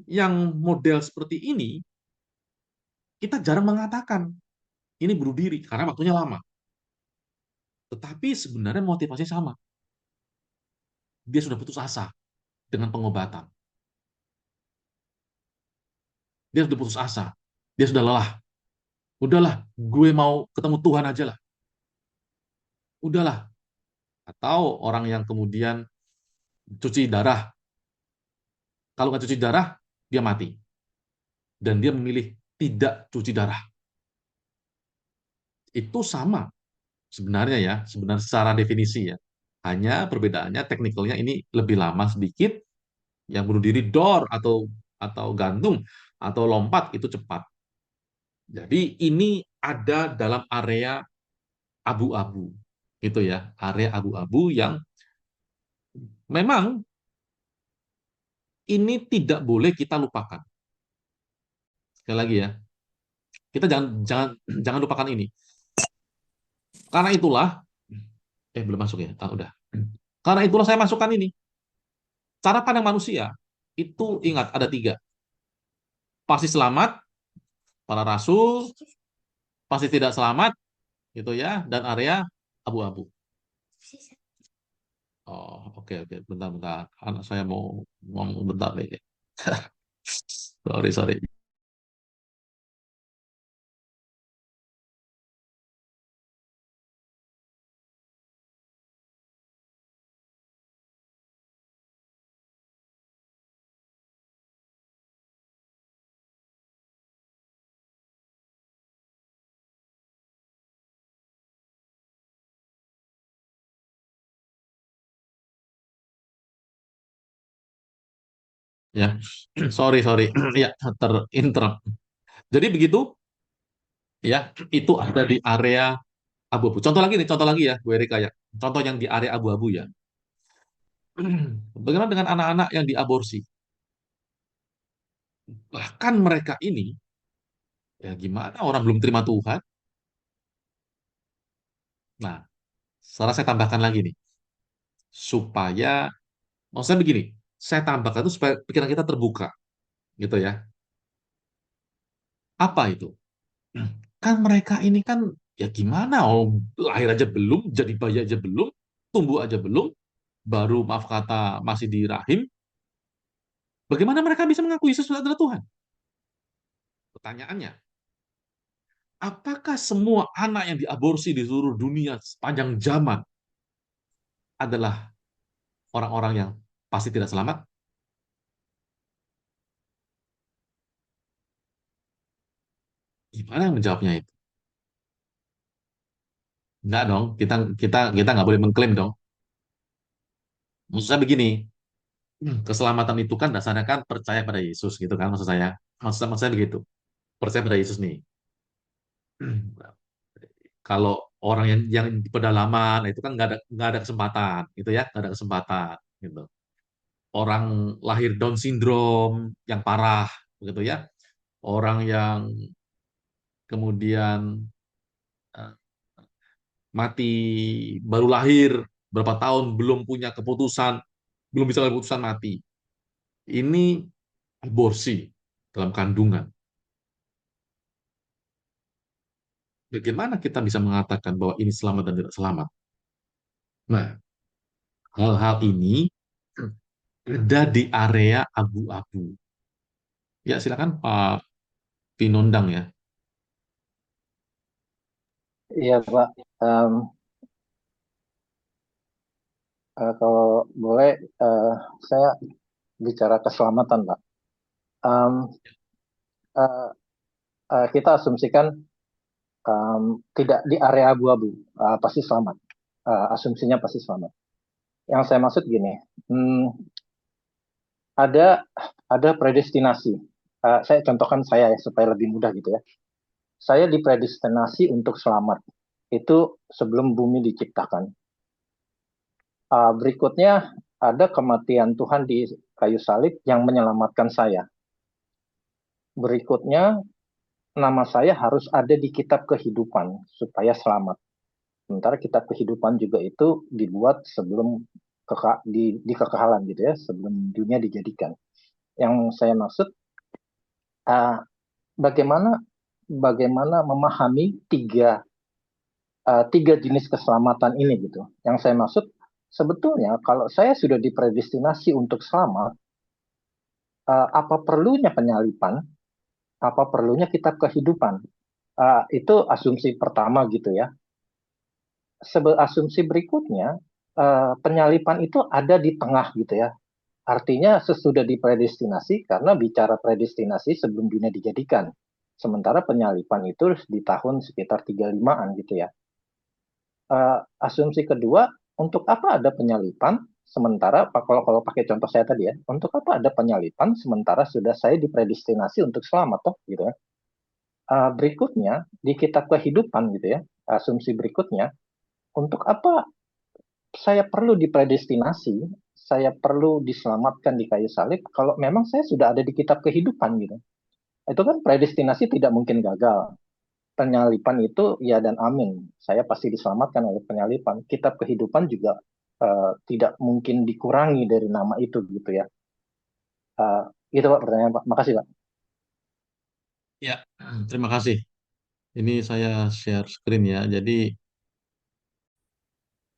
yang model seperti ini, kita jarang mengatakan ini bunuh diri karena waktunya lama. Tetapi sebenarnya motivasinya sama. Dia sudah putus asa dengan pengobatan. Dia sudah putus asa. Dia sudah lelah. Udahlah, gue mau ketemu Tuhan aja lah. Udahlah. Atau orang yang kemudian cuci darah. Kalau nggak cuci darah, dia mati. Dan dia memilih tidak cuci darah. Itu sama sebenarnya ya, sebenarnya secara definisi ya. Hanya perbedaannya teknikalnya ini lebih lama sedikit, yang bunuh diri door atau gantung atau lompat itu cepat. Jadi ini ada dalam area abu-abu, gitu ya, area abu-abu yang memang ini tidak boleh kita lupakan. Sekali lagi ya, kita jangan jangan jangan lupakan ini. Karena itulah, belum masuk ya, udah. Karena itulah saya masukkan ini. Cara pandang manusia itu ingat ada tiga. Pasti selamat, para rasul, pasti tidak selamat, gitu ya, dan area abu-abu. Oh, oke, oke, bentar-bentar. Anak saya mau ngomong bentar deh. Sorry, sorry. Ya, sorry, sorry. Ya, terinterrupt. Jadi begitu, ya, itu ada di area abu-abu. Contoh lagi nih, contoh lagi ya, Bu Erika ya. Contoh yang di area abu-abu ya. Bagaimana dengan anak-anak yang diaborsi? Bahkan mereka ini, ya gimana orang belum terima Tuhan? Nah, sekarang saya tambahkan lagi nih, supaya, maksudnya begini, saya tambahkan itu supaya pikiran kita terbuka, gitu ya. Apa itu? Kan mereka ini kan, ya gimana, oh, lahir aja belum, jadi bayi aja belum, tumbuh aja belum, baru maaf kata masih di rahim, bagaimana mereka bisa mengakui Yesus adalah Tuhan? Pertanyaannya, apakah semua anak yang diaborsi di seluruh dunia sepanjang zaman adalah orang-orang yang pasti tidak selamat? Gimana yang menjawabnya itu? Enggak dong, kita kita kita nggak boleh mengklaim dong. Maksud saya begini, keselamatan itu kan dasarnya kan percaya pada Yesus gitu kan maksud saya. Maksud saya begitu. Percaya pada Yesus nih. Kalau orang yang di pedalaman itu kan nggak ada kesempatan gitu ya, nggak ada kesempatan gitu. Orang lahir Down syndrome yang parah begitu ya. Orang yang kemudian eh, mati baru lahir berapa tahun belum punya keputusan, belum bisa ambil keputusan mati. Ini aborsi dalam kandungan. Bagaimana kita bisa mengatakan bahwa ini selamat dan tidak selamat? Nah, hal-hal ini ada di area abu-abu. Ya, silakan Pak Pinondang ya. Iya, Pak. Em, kalau boleh, saya bicara keselamatan, Pak. Em, eh, kita asumsikan tidak di area abu-abu, pasti selamat. Asumsinya pasti selamat. Yang saya maksud gini, ada predestinasi. Saya contohkan saya ya, supaya lebih mudah gitu ya. Saya dipredestinasi untuk selamat. Itu sebelum bumi diciptakan. Berikutnya ada kematian Tuhan di kayu salib yang menyelamatkan saya. Berikutnya nama saya harus ada di kitab kehidupan supaya selamat. Sementara kitab kehidupan juga itu dibuat sebelum di kekekalan gitu ya, sebelum dunia dijadikan. Yang saya maksud bagaimana memahami tiga jenis keselamatan ini gitu. Yang saya maksud sebetulnya kalau saya sudah dipredestinasi untuk selamat, apa perlunya penyalipan? Apa perlunya kitab kehidupan? Itu asumsi pertama gitu ya. Asumsi berikutnya, penyalipan itu ada di tengah gitu ya. Artinya sesudah dipredestinasi, karena bicara predestinasi sebelum dunia dijadikan. Sementara penyalipan itu di tahun sekitar 35-an gitu ya. Asumsi kedua, untuk apa ada penyalipan? Sementara, kalau pakai contoh saya tadi ya, untuk apa ada penyalipan sementara sudah saya dipredestinasi untuk selamat toh gitu ya. Berikutnya, di kitab kehidupan gitu ya, asumsi berikutnya, untuk apa saya perlu dipredestinasi, saya perlu diselamatkan di kayu salib, kalau memang saya sudah ada di kitab kehidupan gitu. Itu kan predestinasi tidak mungkin gagal. Penyalipan itu ya dan amin. Saya pasti diselamatkan oleh penyalipan. Kitab kehidupan juga tidak mungkin dikurangi dari nama itu gitu ya. Itu Pak pertanyaan Pak. Makasih Pak. Ya, terima kasih. Ini saya share screen ya. Jadi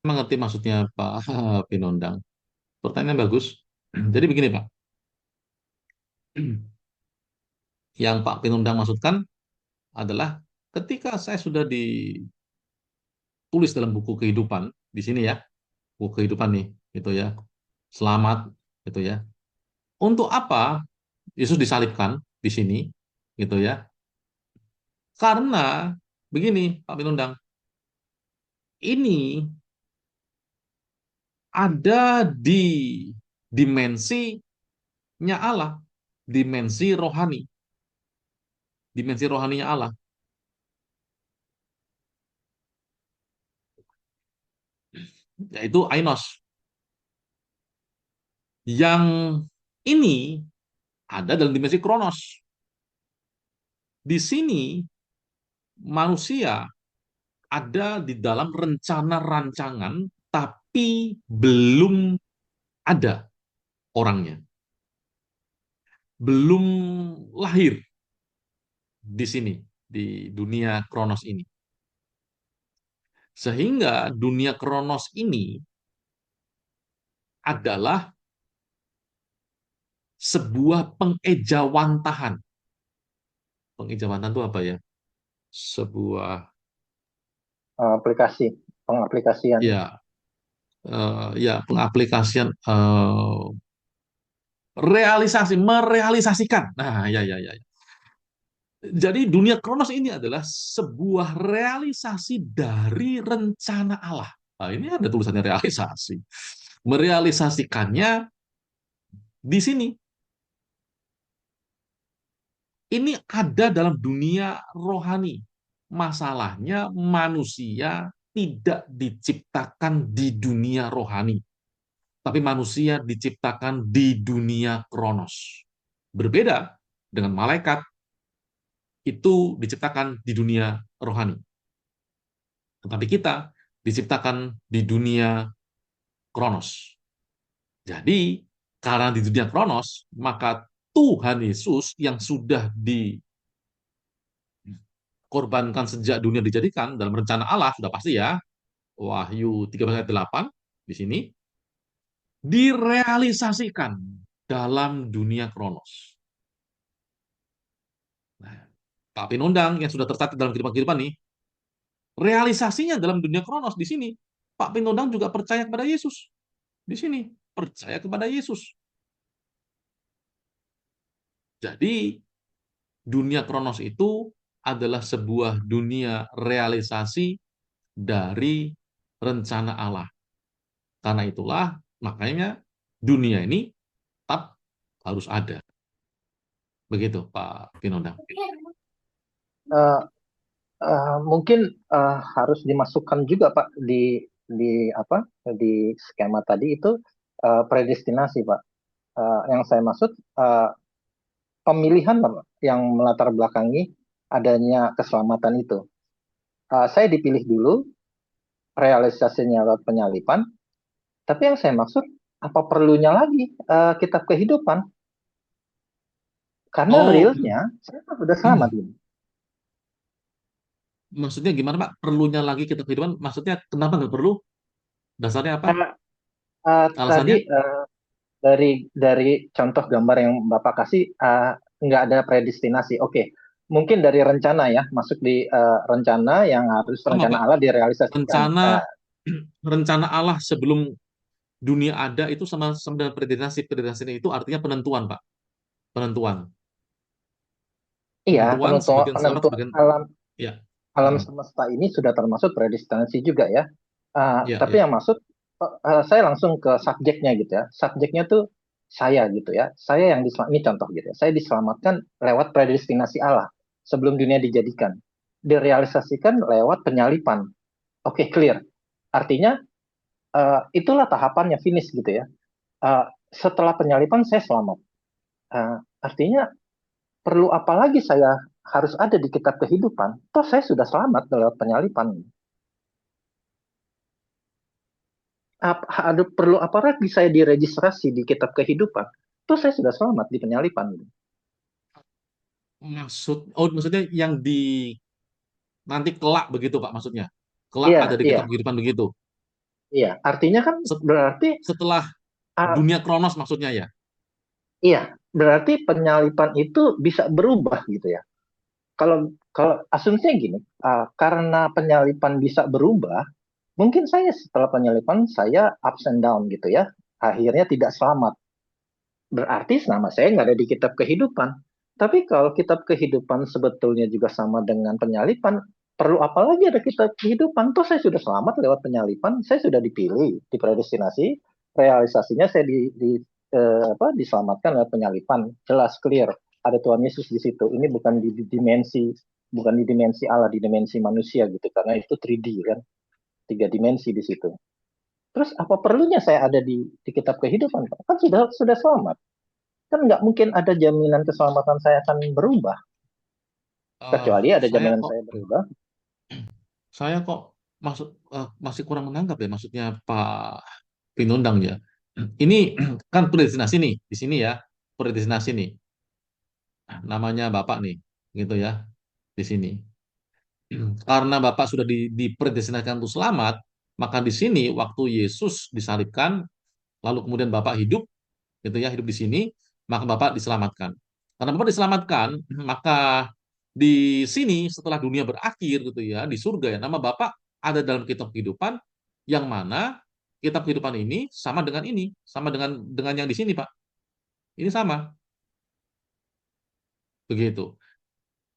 mengerti maksudnya Pak Pinondang. Pertanyaan bagus. Jadi begini Pak. Yang Pak Pinondang maksudkan adalah ketika saya sudah ditulis dalam buku kehidupan di sini ya, buku kehidupan nih, gitu ya, selamat, gitu ya. Untuk apa Yesus disalibkan di sini, gitu ya? Karena begini, Pak Pinundang, ini ada di dimensinya Allah, dimensi rohaninya Allah. Yaitu Ainos. Yang ini ada dalam dimensi Kronos. Di sini manusia ada di dalam rencana rancangan, tapi belum ada orangnya. Belum lahir di sini, di dunia Kronos ini. Sehingga dunia Kronos ini adalah sebuah pengejawantahan. Pengejawantahan itu apa ya? Sebuah Pengaplikasian. ya pengaplikasian merealisasikan. Nah, ya. Jadi dunia kronos ini adalah sebuah realisasi dari rencana Allah. Nah, ini ada tulisannya realisasi. Merealisasikannya di sini. Ini ada dalam dunia rohani. Masalahnya manusia tidak diciptakan di dunia rohani, tapi manusia diciptakan di dunia kronos. Berbeda dengan malaikat, itu diciptakan di dunia rohani. Tetapi kita diciptakan di dunia kronos. Jadi, karena di dunia kronos, maka Tuhan Yesus yang sudah dikorbankan sejak dunia dijadikan dalam rencana Allah, sudah pasti ya, Wahyu 13 ayat 8 di sini, direalisasikan dalam dunia kronos. Nah, Pak Pinundang yang sudah tercatat dalam kehidupan nih, realisasinya dalam dunia kronos di sini. Pak Pinundang juga percaya kepada Yesus. Di sini, percaya kepada Yesus. Jadi, dunia kronos itu adalah sebuah dunia realisasi dari rencana Allah. Karena itulah, makanya dunia ini tetap harus ada. Begitu, Pak Pinondang. Eh, Mungkin harus dimasukkan juga Pak di apa di skema tadi itu predestinasi Pak. Yang saya maksud pemilihan Pak, yang melatar belakangi adanya keselamatan itu. Saya dipilih dulu, realisasinya lewat penyalipan. Tapi yang saya maksud apa perlunya lagi kitab kehidupan? Karena realnya saya kan udah selamat ini. Maksudnya gimana Pak? Perlunya lagi kitab kehidupan? Maksudnya kenapa nggak perlu? Dasarnya apa? Tadi dari contoh gambar yang Bapak kasih nggak ada predestinasi. Oke, mungkin dari rencana ya, masuk di rencana yang harus rencana Allah direalisasikan. Rencana Allah sebelum dunia ada itu sama dengan predestinasi. Predestinasi itu artinya penentuan, Pak. Penentuan. Iya, Penentuan alam ya. Alam semesta ini sudah termasuk predestinasi juga ya. Tapi yang maksud saya langsung ke subjeknya gitu ya. Subjeknya tuh saya gitu ya. Saya yang ini contoh gitu ya. Saya diselamatkan lewat predestinasi Allah sebelum dunia dijadikan. Direalisasikan lewat penyalipan. Oke, clear. Artinya itulah tahapannya finish gitu ya. Setelah penyalipan saya selamat. Artinya perlu apa lagi saya harus ada di kitab kehidupan? Toh saya sudah selamat lewat penyalipan. Perlu apa lagi saya diregistrasi di kitab kehidupan? Toh saya sudah selamat di penyalipan. Maksudnya yang di nanti kelak begitu Pak maksudnya? Kelak ada di kitab kehidupan begitu? Iya, artinya kan berarti setelah dunia kronos maksudnya ya? Iya, berarti penyalipan itu bisa berubah gitu ya. Kalau asumsinya gini, karena penyalipan bisa berubah, mungkin saya setelah penyalipan saya ups and down gitu ya, akhirnya tidak selamat. Berarti nama saya nggak ada di kitab kehidupan. Tapi kalau kitab kehidupan sebetulnya juga sama dengan penyalipan, perlu apa lagi ada kitab kehidupan? Toh saya sudah selamat lewat penyalipan, saya sudah dipilih, dipredestinasi, realisasinya saya diselamatkan lewat penyalipan, jelas clear. Ada Tuhan Yesus di situ. Ini bukan di dimensi Allah, di dimensi manusia gitu, karena itu 3D kan, 3 dimensi di situ. Terus apa perlunya saya ada di kitab kehidupan? Kan sudah selamat. Kan nggak mungkin ada jaminan keselamatan saya akan berubah. Kecuali ada jaminan saya berubah. Saya kok masih kurang menangkap ya maksudnya Pak Pinundang ya. Ini kan predestinasi nih di sini ya, predestinasi nih. Namanya Bapak nih, gitu ya, di sini. Karena Bapak sudah dipredestinasikan untuk selamat, maka di sini waktu Yesus disalibkan, lalu kemudian Bapak hidup, gitu ya, hidup di sini, maka Bapak diselamatkan. Karena Bapak diselamatkan, maka di sini setelah dunia berakhir, gitu ya, di surga ya, nama Bapak ada dalam kitab kehidupan, yang mana kitab kehidupan ini sama dengan yang di sini, Pak. Ini sama. Begitu.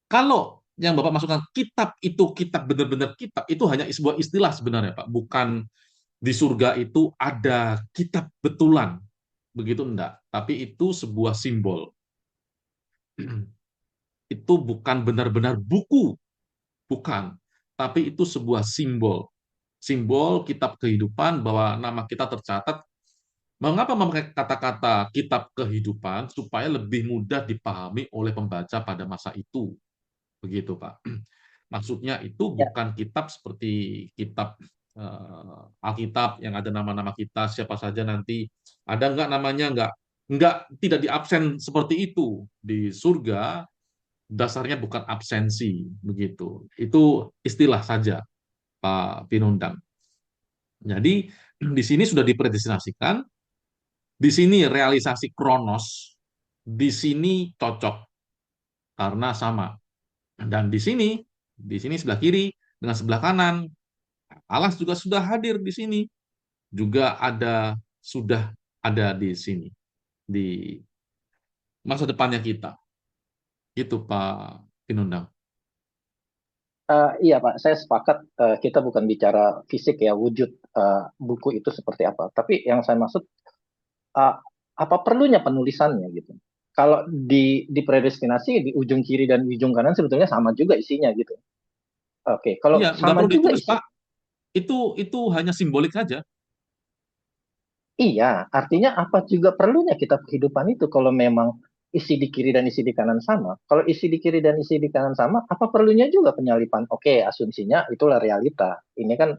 Kalau yang Bapak masukkan kitab itu kitab benar-benar kitab itu hanya sebuah istilah sebenarnya Pak, bukan di surga itu ada kitab betulan, begitu enggak, tapi itu sebuah simbol. Itu bukan benar-benar buku, bukan, tapi itu sebuah simbol. Simbol kitab kehidupan bahwa nama kita tercatat. Mengapa memakai kata-kata kitab kehidupan? Supaya lebih mudah dipahami oleh pembaca pada masa itu. Begitu, Pak. Maksudnya itu Ya, bukan kitab seperti kitab Alkitab yang ada nama-nama kita, siapa saja nanti. Ada nggak namanya? Nggak, tidak diabsen seperti itu. Di surga, dasarnya bukan absensi. Begitu. Itu istilah saja, Pak Pinundang. Jadi, di sini sudah dipredestinasikan, di sini realisasi kronos, di sini cocok karena sama. Dan di sini sebelah kiri dengan sebelah kanan, Allah juga sudah hadir di sini, juga sudah ada di sini, di masa depannya kita. Itu Pak Pinundang. iya Pak, saya sepakat kita bukan bicara fisik ya, wujud buku itu seperti apa. Tapi yang saya maksud, uh, apa perlunya penulisannya gitu. Kalau di predestinasi di ujung kiri dan ujung kanan sebetulnya sama juga isinya gitu. Oke, kalau Iya, nggak sama perlu juga ditulis, isi, Pak. Itu hanya simbolik saja. iya, artinya apa juga perlunya kitab kehidupan itu kalau memang isi di kiri dan isi di kanan sama. Kalau isi di kiri dan isi di kanan sama, apa perlunya juga penyalipan? Oke, asumsinya itulah realita. Ini kan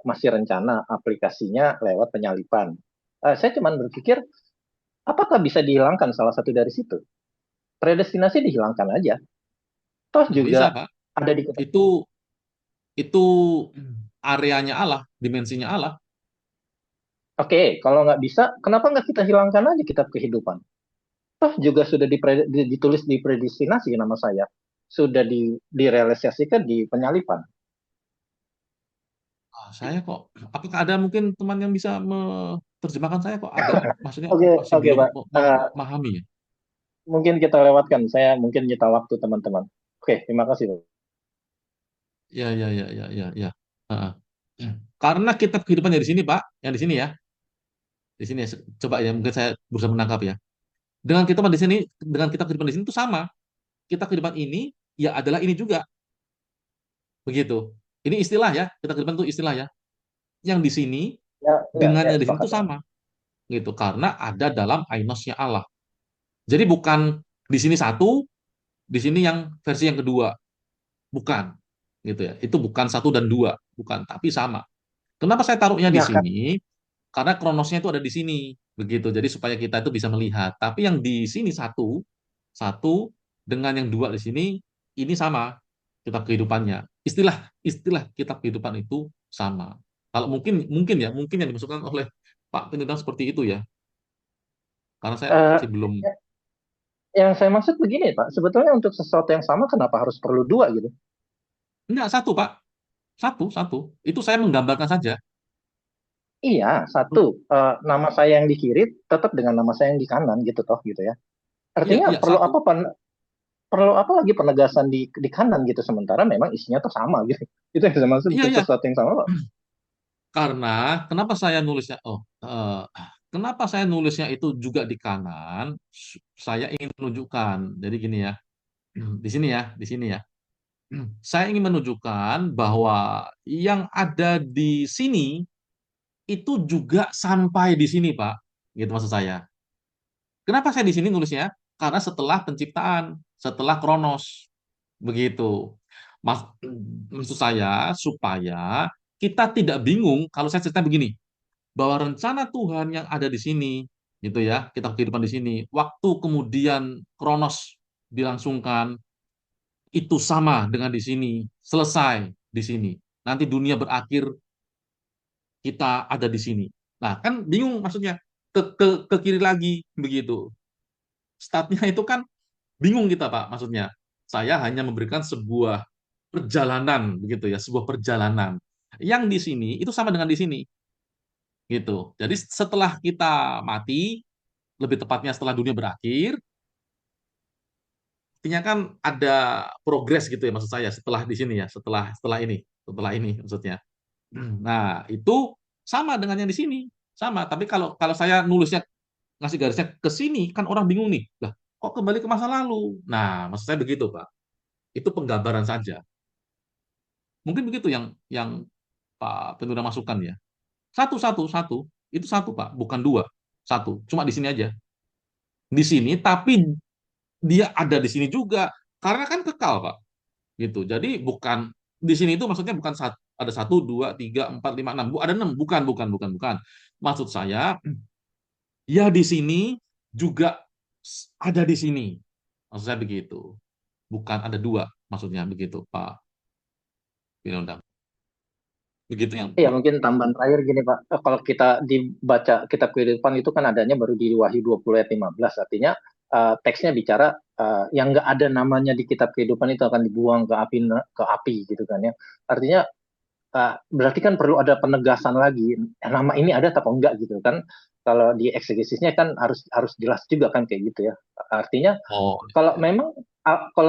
masih rencana aplikasinya lewat penyalipan. Saya cuma berpikir, apakah bisa dihilangkan salah satu dari situ? Predestinasi dihilangkan aja. Toh Nggak bisa, juga Pak. ada di kitab. Itu areanya Allah, dimensinya Allah. Oke, kalau nggak bisa, kenapa nggak kita hilangkan aja kitab kehidupan? Toh juga sudah ditulis di predestinasi nama saya. Sudah direalisasikan di penyalipan. Saya kok, apakah ada mungkin teman yang bisa menerjemahkan saya kok agak, maksudnya Oke, masih oke belum Pak. memahami ya. Mungkin kita lewatkan. Saya mungkin nyita waktu teman-teman. Oke, terima kasih Pak. Ya, ya, ya, ya, ya, ya. Heeh. Karena kitab kehidupannya di sini, Pak, yang di sini ya, di sini ya. Coba ya, mungkin saya berusaha menangkap ya. Dengan kitab di sini, dengan kitab kehidupan di sini itu sama. Kitab kehidupan ini ya adalah ini juga, begitu. Ini istilah ya, kitab kehidupan itu istilah ya. Yang di sini Ya, ya, dengan saya yang di sini sepakat itu Pak. sama, gitu. Karena ada dalam ainosnya Allah. Jadi bukan di sini satu, di sini yang versi yang kedua, bukan, gitu ya. Itu bukan satu dan dua, bukan, tapi sama. Kenapa saya taruhnya di Ya kan, sini? Karena kronosnya itu ada di sini, begitu. Jadi supaya kita itu bisa melihat. Tapi yang di sini satu, satu dengan yang dua di sini, ini sama kitab kehidupannya. Istilah kitab kehidupan itu sama. Kalau mungkin ya, mungkin yang dimasukkan oleh Pak Penelitian seperti itu ya. Karena saya eh, masih belum. yang saya maksud begini Pak. Sebetulnya untuk sesuatu yang sama, kenapa harus perlu dua gitu? Enggak, satu Pak. Satu. Itu saya menggambarkan saja. Iya, satu. Nama saya yang di kiri tetap dengan nama saya yang di kanan gitu toh gitu ya. Iya, Artinya iya, perlu satu. apa perlu apa lagi penegasan di kanan gitu sementara memang isinya tuh sama gitu. Itu yang saya maksud Iya, untuk iya. sesuatu yang sama Pak. Karena kenapa saya nulisnya? Kenapa saya nulisnya itu juga di kanan? Saya ingin menunjukkan. Jadi gini ya, di sini ya, di sini ya. Saya ingin menunjukkan bahwa yang ada di sini itu juga sampai di sini, Pak. Gitu maksud saya. Kenapa saya di sini nulisnya? Karena setelah penciptaan, setelah kronos. Begitu. Mas, maksud saya supaya kita tidak bingung kalau saya cerita begini, bahwa rencana Tuhan yang ada di sini, gitu ya, kita kehidupan di sini, waktu kemudian kronos dilangsungkan, itu sama dengan di sini, selesai di sini. Nanti dunia berakhir, kita ada di sini. Nah, kan bingung maksudnya, ke kiri lagi, begitu. Startnya itu kan bingung kita, Pak, maksudnya. Saya hanya memberikan sebuah perjalanan, begitu ya, sebuah perjalanan. Yang di sini, itu sama dengan di sini, gitu. Jadi setelah kita mati, lebih tepatnya setelah dunia berakhir, artinya kan ada progres gitu ya maksud saya setelah di sini ya, setelah ini maksudnya. Nah, itu sama dengan yang di sini. Sama, tapi kalau kalau saya nulisnya ngasih garisnya ke sini kan orang bingung nih. Lah, kok kembali ke masa lalu? Nah, maksud saya begitu, Pak. Itu penggambaran saja. Mungkin begitu yang Pak Pendura masukkan ya. Satu, satu, satu. Itu satu, Pak, bukan dua. Satu. Cuma di sini aja. Di sini, tapi dia ada di sini juga. Karena kan kekal, Pak. Gitu. Jadi bukan di sini itu maksudnya bukan ada satu, dua, tiga, empat, lima, enam. Ada enam. Bukan. Maksud saya, ya di sini juga ada di sini. Maksud saya begitu. Bukan ada dua. Maksudnya begitu, Pak Winondang. Begitu yang Iya, mungkin tambahan terakhir gini Pak. Kalau kita dibaca kitab kehidupan itu kan adanya baru di Wahyu 20 ayat 15. Artinya teksnya bicara yang nggak ada namanya di kitab kehidupan itu akan dibuang ke api gitu kan ya. Artinya berarti kan perlu ada penegasan lagi. Nama ini ada atau enggak gitu kan. Kalau di eksegesisnya kan harus jelas juga kan kayak gitu ya. Artinya oh kalau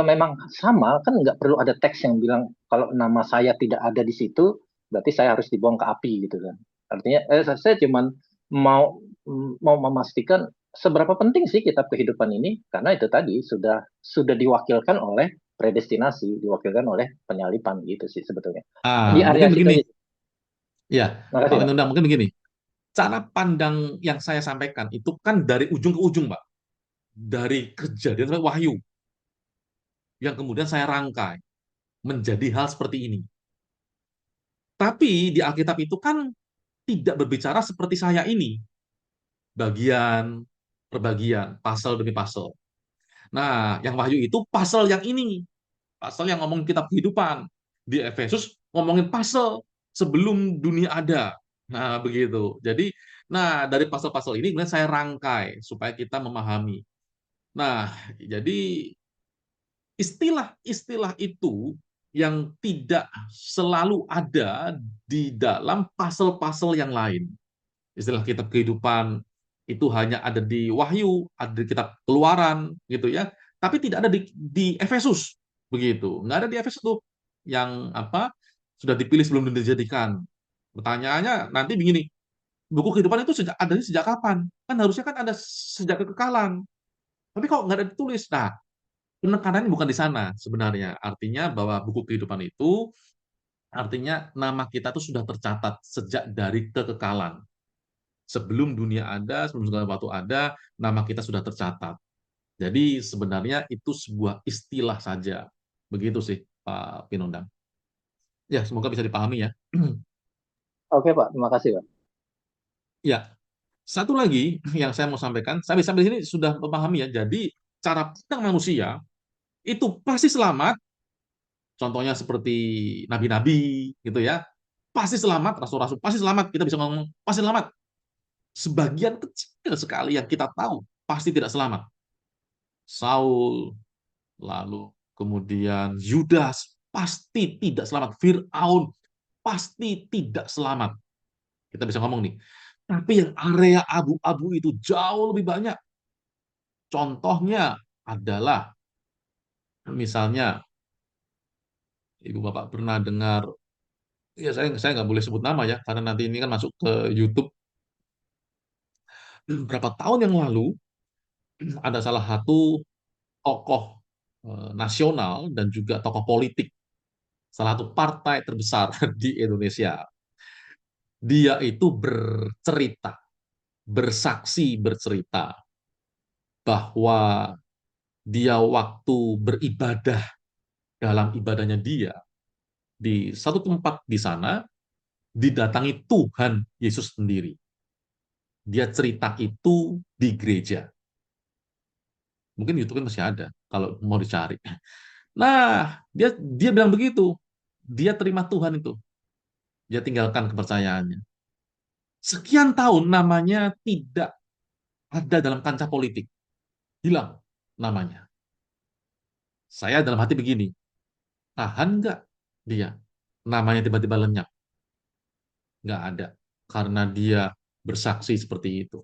memang sama kan nggak perlu ada teks yang bilang kalau nama saya tidak ada di situ berarti saya harus dibuang ke api gitu kan. Artinya saya cuman mau mau memastikan seberapa penting sih kitab kehidupan ini karena itu tadi sudah diwakilkan oleh predestinasi, diwakilkan oleh penyalipan gitu sih sebetulnya. Di area mungkin situ begini. aja. Ya, Makasih Pak Pak. Winondang, mungkin begini. Cara pandang yang saya sampaikan itu kan dari ujung ke ujung, Pak. Dari Kejadian sampai Wahyu. Yang kemudian saya rangkai menjadi hal seperti ini. Tapi di Alkitab itu kan tidak berbicara seperti saya ini. Bagian per bagian, pasal demi pasal. Nah, yang Wahyu itu pasal yang ini. Pasal yang ngomongin kitab kehidupan. Di Efesus ngomongin pasal sebelum dunia ada. Nah, begitu. Jadi, nah dari pasal-pasal ini kemudian saya rangkai supaya kita memahami. Nah, jadi istilah-istilah itu yang tidak selalu ada di dalam pasal-pasal yang lain. Istilah kitab kehidupan itu hanya ada di Wahyu, ada di kitab Keluaran, gitu ya. Tapi tidak ada di Efesus, begitu. Nggak ada di Efesus tuh yang apa sudah dipilih sebelum dijadikan. Pertanyaannya nanti begini, buku kehidupan itu sejak kapan? Kan harusnya kan ada sejak kekekalan. Tapi kok nggak ada ditulis? Nah, penekanannya bukan di sana sebenarnya. Artinya bahwa buku kehidupan itu artinya nama kita itu sudah tercatat sejak dari kekekalan. Sebelum dunia ada, sebelum segala sesuatu ada, nama kita sudah tercatat. Jadi sebenarnya itu sebuah istilah saja. Begitu sih, Pak Pinondang. Ya, semoga bisa dipahami ya. Oke Pak, terima kasih Pak. Ya, satu lagi yang saya mau sampaikan, saya sampai sini sudah memahami ya. Jadi cara pandang manusia itu pasti selamat. Contohnya seperti nabi-nabi gitu ya. Pasti selamat, rasul-rasul pasti selamat. Kita bisa ngomong pasti selamat. Sebagian kecil sekali yang kita tahu pasti tidak selamat. Saul, lalu kemudian Yudas pasti tidak selamat. Fir'aun pasti tidak selamat. Kita bisa ngomong nih. Tapi yang area abu-abu itu jauh lebih banyak. Contohnya adalah misalnya Ibu Bapak pernah dengar, ya saya nggak boleh sebut nama ya karena nanti ini kan masuk ke YouTube. Beberapa tahun yang lalu ada salah satu tokoh nasional dan juga tokoh politik, salah satu partai terbesar di Indonesia. Dia itu bercerita bahwa dia waktu beribadah dalam ibadahnya dia di satu tempat di sana didatangi Tuhan Yesus sendiri. Dia cerita itu di gereja. Mungkin YouTube masih ada kalau mau dicari. Nah, dia bilang begitu. Dia terima Tuhan itu. Dia tinggalkan kepercayaannya. Sekian tahun namanya tidak ada dalam kancah politik. Hilang namanya. Saya dalam hati begini, tahan nggak dia? Namanya tiba-tiba lenyap. Nggak ada. Karena dia bersaksi seperti itu.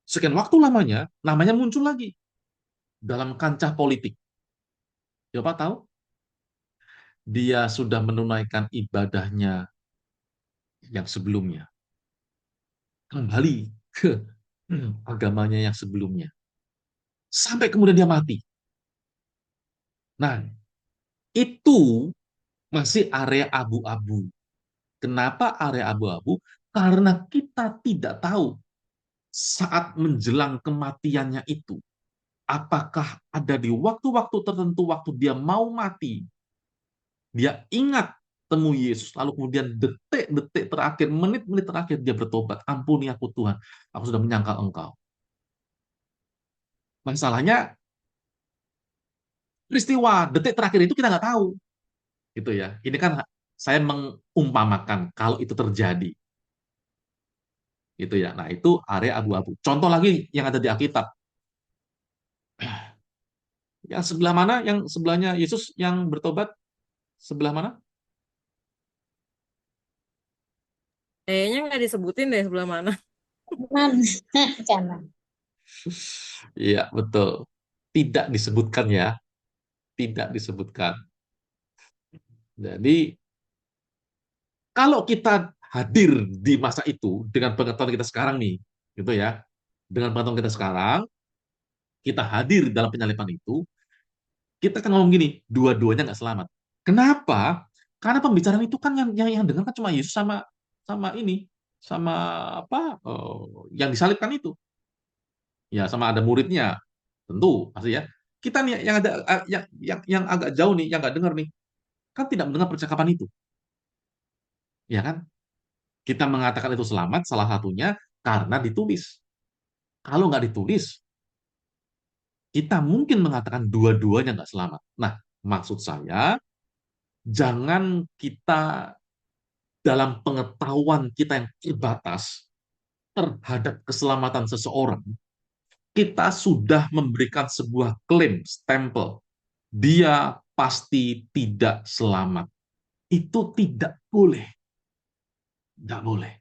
Sekian waktu lamanya, namanya muncul lagi dalam kancah politik. Bapak tahu? Dia sudah menunaikan ibadahnya yang sebelumnya. Kembali ke agamanya yang sebelumnya. Sampai kemudian dia mati. Nah, itu masih area abu-abu. Kenapa area abu-abu? Karena kita tidak tahu saat menjelang kematiannya itu, apakah ada di waktu-waktu tertentu, waktu dia mau mati, dia ingat temu Yesus, lalu kemudian detik-detik terakhir, menit-menit terakhir dia bertobat, ampuni aku Tuhan, aku sudah menyangkal Engkau. Masalahnya, peristiwa detik terakhir itu kita nggak tahu, gitu ya. Ini kan saya mengumpamakan kalau itu terjadi, gitu ya. Nah, itu area abu-abu. Contoh lagi yang ada di Alkitab. Yang sebelah mana? Yang sebelahnya Yesus yang bertobat? Sebelah mana? Kayaknya nggak disebutin deh sebelah mana. Jangan. Iya, betul. Tidak disebutkan ya. Tidak disebutkan. Jadi, kalau kita hadir di masa itu dengan pengetahuan kita sekarang nih, gitu ya. Dengan pengetahuan kita sekarang, kita hadir dalam penyalipan itu, kita kan ngomong gini, dua-duanya nggak selamat. Kenapa? Karena pembicaraan itu kan yang dengar kan cuma Yesus sama sama ini, sama apa yang disalibkan itu. Ya, sama ada muridnya. Tentu, pasti ya. Kita nih yang ada yang agak jauh nih, yang nggak dengar nih, kan tidak mendengar percakapan itu. Ya kan? Kita mengatakan itu selamat, salah satunya karena ditulis. Kalau nggak ditulis, kita mungkin mengatakan dua-duanya nggak selamat. Nah, maksud saya, jangan kita dalam pengetahuan kita yang terbatas terhadap keselamatan seseorang, kita sudah memberikan sebuah klaim, stempel. Dia pasti tidak selamat. Itu tidak boleh. Tidak boleh.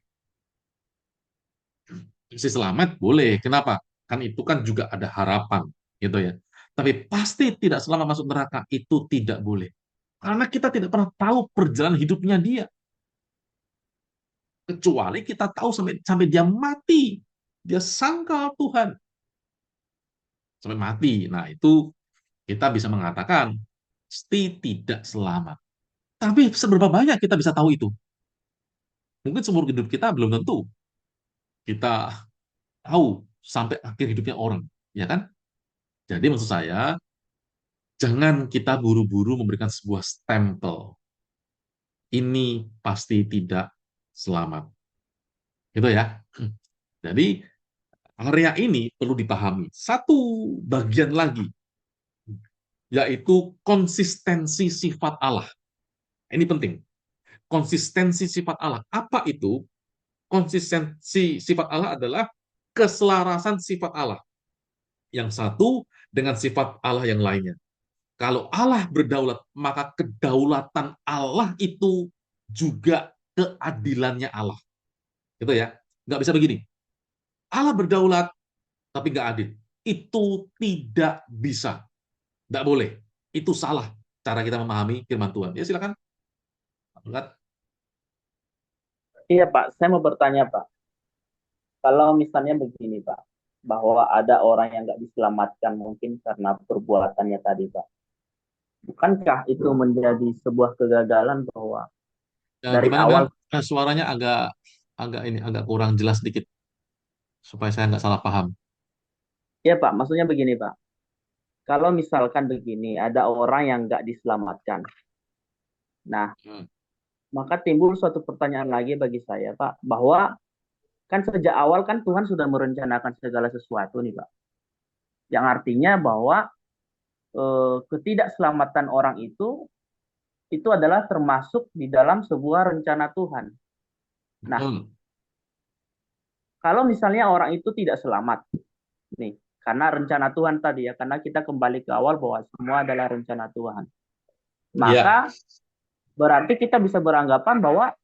Si selamat boleh. Kenapa? Kan itu kan juga ada harapan, gitu ya. Tapi pasti tidak selamat masuk neraka itu tidak boleh. Karena kita tidak pernah tahu perjalanan hidupnya dia. Kecuali kita tahu sampai dia mati. Dia sangkal Tuhan. Sampai mati. Nah, itu kita bisa mengatakan pasti tidak selamat. Tapi seberapa banyak kita bisa tahu itu? Mungkin seumur hidup kita belum tentu kita tahu sampai akhir hidupnya orang, ya kan? Jadi maksud saya, jangan kita buru-buru memberikan sebuah stempel. Ini pasti tidak selamat. Gitu ya. Jadi area ini perlu dipahami. Satu bagian lagi, yaitu konsistensi sifat Allah. Ini penting. Konsistensi sifat Allah. Apa itu? Konsistensi sifat Allah adalah keselarasan sifat Allah. Yang satu dengan sifat Allah yang lainnya. Kalau Allah berdaulat, maka kedaulatan Allah itu juga keadilannya Allah. Gitu ya. Nggak bisa begini. Allah berdaulat, tapi nggak adil. Itu tidak bisa. Nggak boleh. Itu salah cara kita memahami firman Tuhan. Ya silakan. Angkat. Iya Pak, saya mau bertanya Pak. Kalau misalnya begini Pak, bahwa ada orang yang nggak diselamatkan mungkin karena perbuatannya tadi Pak. Bukankah itu menjadi sebuah kegagalan bahwa dari Gimana, awal? Suaranya agak kurang jelas sedikit supaya saya nggak salah paham. Ya Pak, maksudnya begini Pak. Kalau misalkan begini, ada orang yang nggak diselamatkan. Nah, maka timbul suatu pertanyaan lagi bagi saya Pak, bahwa kan sejak awal kan Tuhan sudah merencanakan segala sesuatu nih Pak. Yang artinya bahwa ketidakselamatan orang itu adalah termasuk di dalam sebuah rencana Tuhan. Nah, kalau misalnya orang itu tidak selamat, nih, karena rencana Tuhan tadi ya, karena kita kembali ke awal bahwa semua adalah rencana Tuhan. Maka berarti kita bisa beranggapan bahwa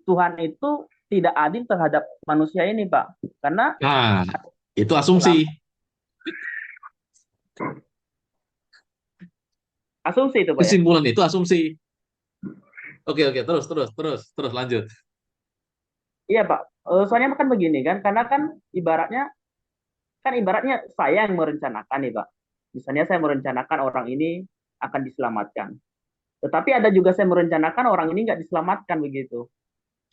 Tuhan itu tidak adil terhadap manusia ini, Pak. Karena itu asumsi. Asumsi itu Pak ya. Kesimpulan itu asumsi. Oke, oke, terus lanjut. Iya Pak. Soalnya kan begini kan, karena ibaratnya saya yang merencanakan nih Pak. Misalnya saya merencanakan orang ini akan diselamatkan. Tetapi ada juga saya merencanakan orang ini nggak diselamatkan begitu.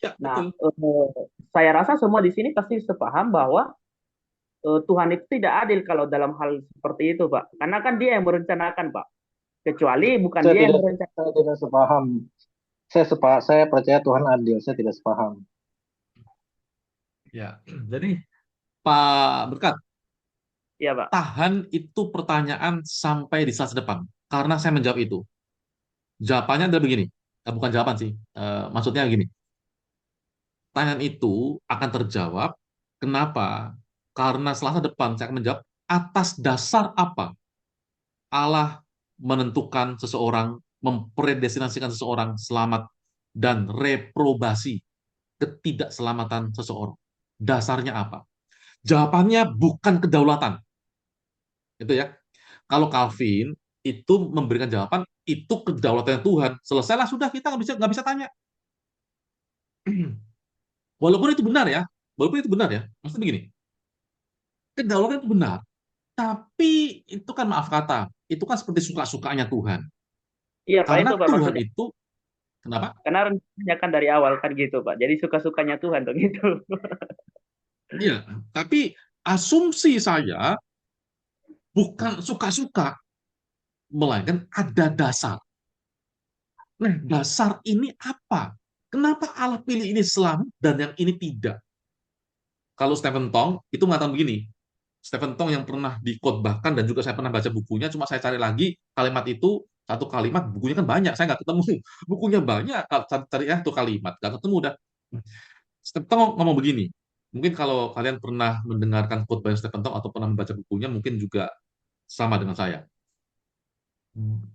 Ya, Nah, betul. saya rasa semua di sini pasti sepaham bahwa Tuhan itu tidak adil kalau dalam hal seperti itu, Pak. Karena kan dia yang merencanakan, Pak. Kecuali bukan Saya dia yang tidak merencanakan. saya tidak sepaham. Saya percaya Tuhan adil. Saya tidak sepaham. Ya, jadi Pak Berkat, Iya, Pak. tahan itu pertanyaan sampai di slide depan. Karena saya menjawab itu. Jawabannya adalah begini. Bukan jawaban sih. Maksudnya gini. Pertanyaan itu akan terjawab. Kenapa? Karena selasa depan saya akan menjawab atas dasar apa Allah menentukan seseorang, mempredestinasikan seseorang selamat dan reprobasi ketidakselamatan seseorang. Dasarnya apa? Jawabannya bukan kedaulatan. Itu ya. Kalau Calvin itu memberikan jawaban itu kedaulatan Tuhan. Selesailah sudah, kita nggak bisa tanya. Walaupun itu benar ya, maksudnya begini, kedaulatan itu benar, tapi itu kan maaf kata, itu kan seperti suka-sukanya Tuhan. Iya, Pak, Karena itu Pak Tuhan maksudnya. itu, kenapa? Karena rencananya kan dari awal kan gitu, Pak. Jadi suka-sukanya Tuhan tuh gitu. Iya, tapi asumsi saya bukan suka-suka, melainkan ada dasar. Nah, dasar ini apa? Kenapa Allah pilih ini selamat dan yang ini tidak? Kalau Stephen Tong itu mengatakan begini, Stephen Tong yang pernah dikhotbahkan dan juga saya pernah baca bukunya, cuma saya cari lagi kalimat itu, satu kalimat, bukunya kan banyak, saya nggak ketemu. Bukunya banyak, kalau cari satu kalimat, nggak ketemu dah. Stephen Tong ngomong begini, mungkin kalau kalian pernah mendengarkan khotbah Stephen Tong atau pernah membaca bukunya, mungkin juga sama dengan saya.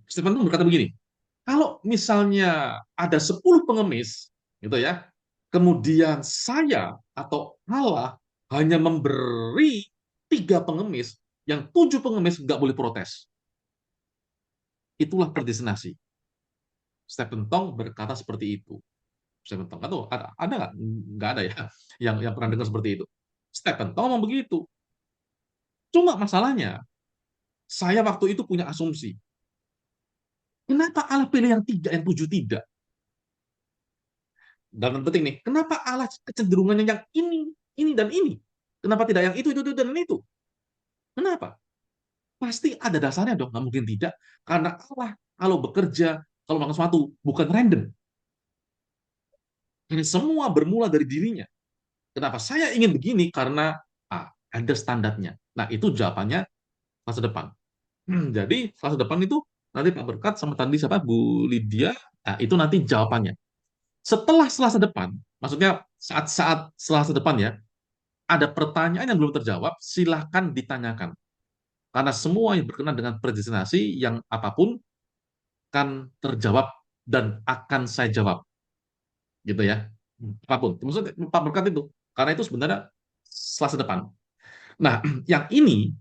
Stephen Tong berkata begini, kalau misalnya ada 10 pengemis, gitu ya, kemudian saya atau Allah hanya memberi 3 pengemis, yang 7 pengemis nggak boleh protes. Itulah predestinasi. Stephen Tong berkata seperti itu. Stephen Tong, atau ada nggak? Nggak ada ya, yang pernah dengar seperti itu. Stephen Tong ngomong begitu. Cuma masalahnya, saya waktu itu punya asumsi. Kenapa Allah pilih yang 3, yang 7 tidak? Dan penting nih, kenapa Allah kecenderungannya yang ini dan ini? Kenapa tidak yang itu, dan itu? Kenapa? Pasti ada dasarnya dong, nggak mungkin tidak. Karena Allah kalau bekerja, kalau melakukan sesuatu, bukan random. Ini semua bermula dari dirinya. Kenapa saya ingin begini? Karena ada standarnya. Nah, itu jawabannya masa depan. Jadi, masa depan itu nanti Pak Berkat sama tadi siapa? Bu Lydia, nah, itu nanti jawabannya. Setelah Selasa depan, maksudnya saat-saat Selasa depan ya, ada pertanyaan yang belum terjawab, silahkan ditanyakan. Karena semua yang berkenaan dengan predestinasi, yang apapun, kan terjawab dan akan saya jawab. Gitu ya. Apapun. Maksudnya Pak Berkat itu. Karena itu sebenarnya Selasa depan. Nah, yang ini,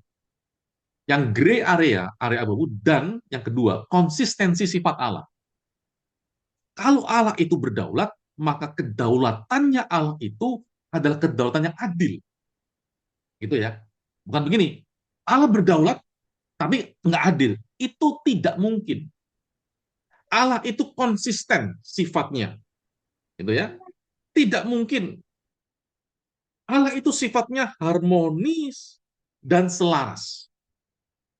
yang gray area, area abu-abu, dan yang kedua, konsistensi sifat Allah. Kalau Allah itu berdaulat, maka kedaulatannya Allah itu adalah kedaulatan yang adil. Gitu ya. Bukan begini. Allah berdaulat, tapi nggak adil. Itu tidak mungkin. Allah itu konsisten sifatnya. Gitu ya. Tidak mungkin. Allah itu sifatnya harmonis dan selaras.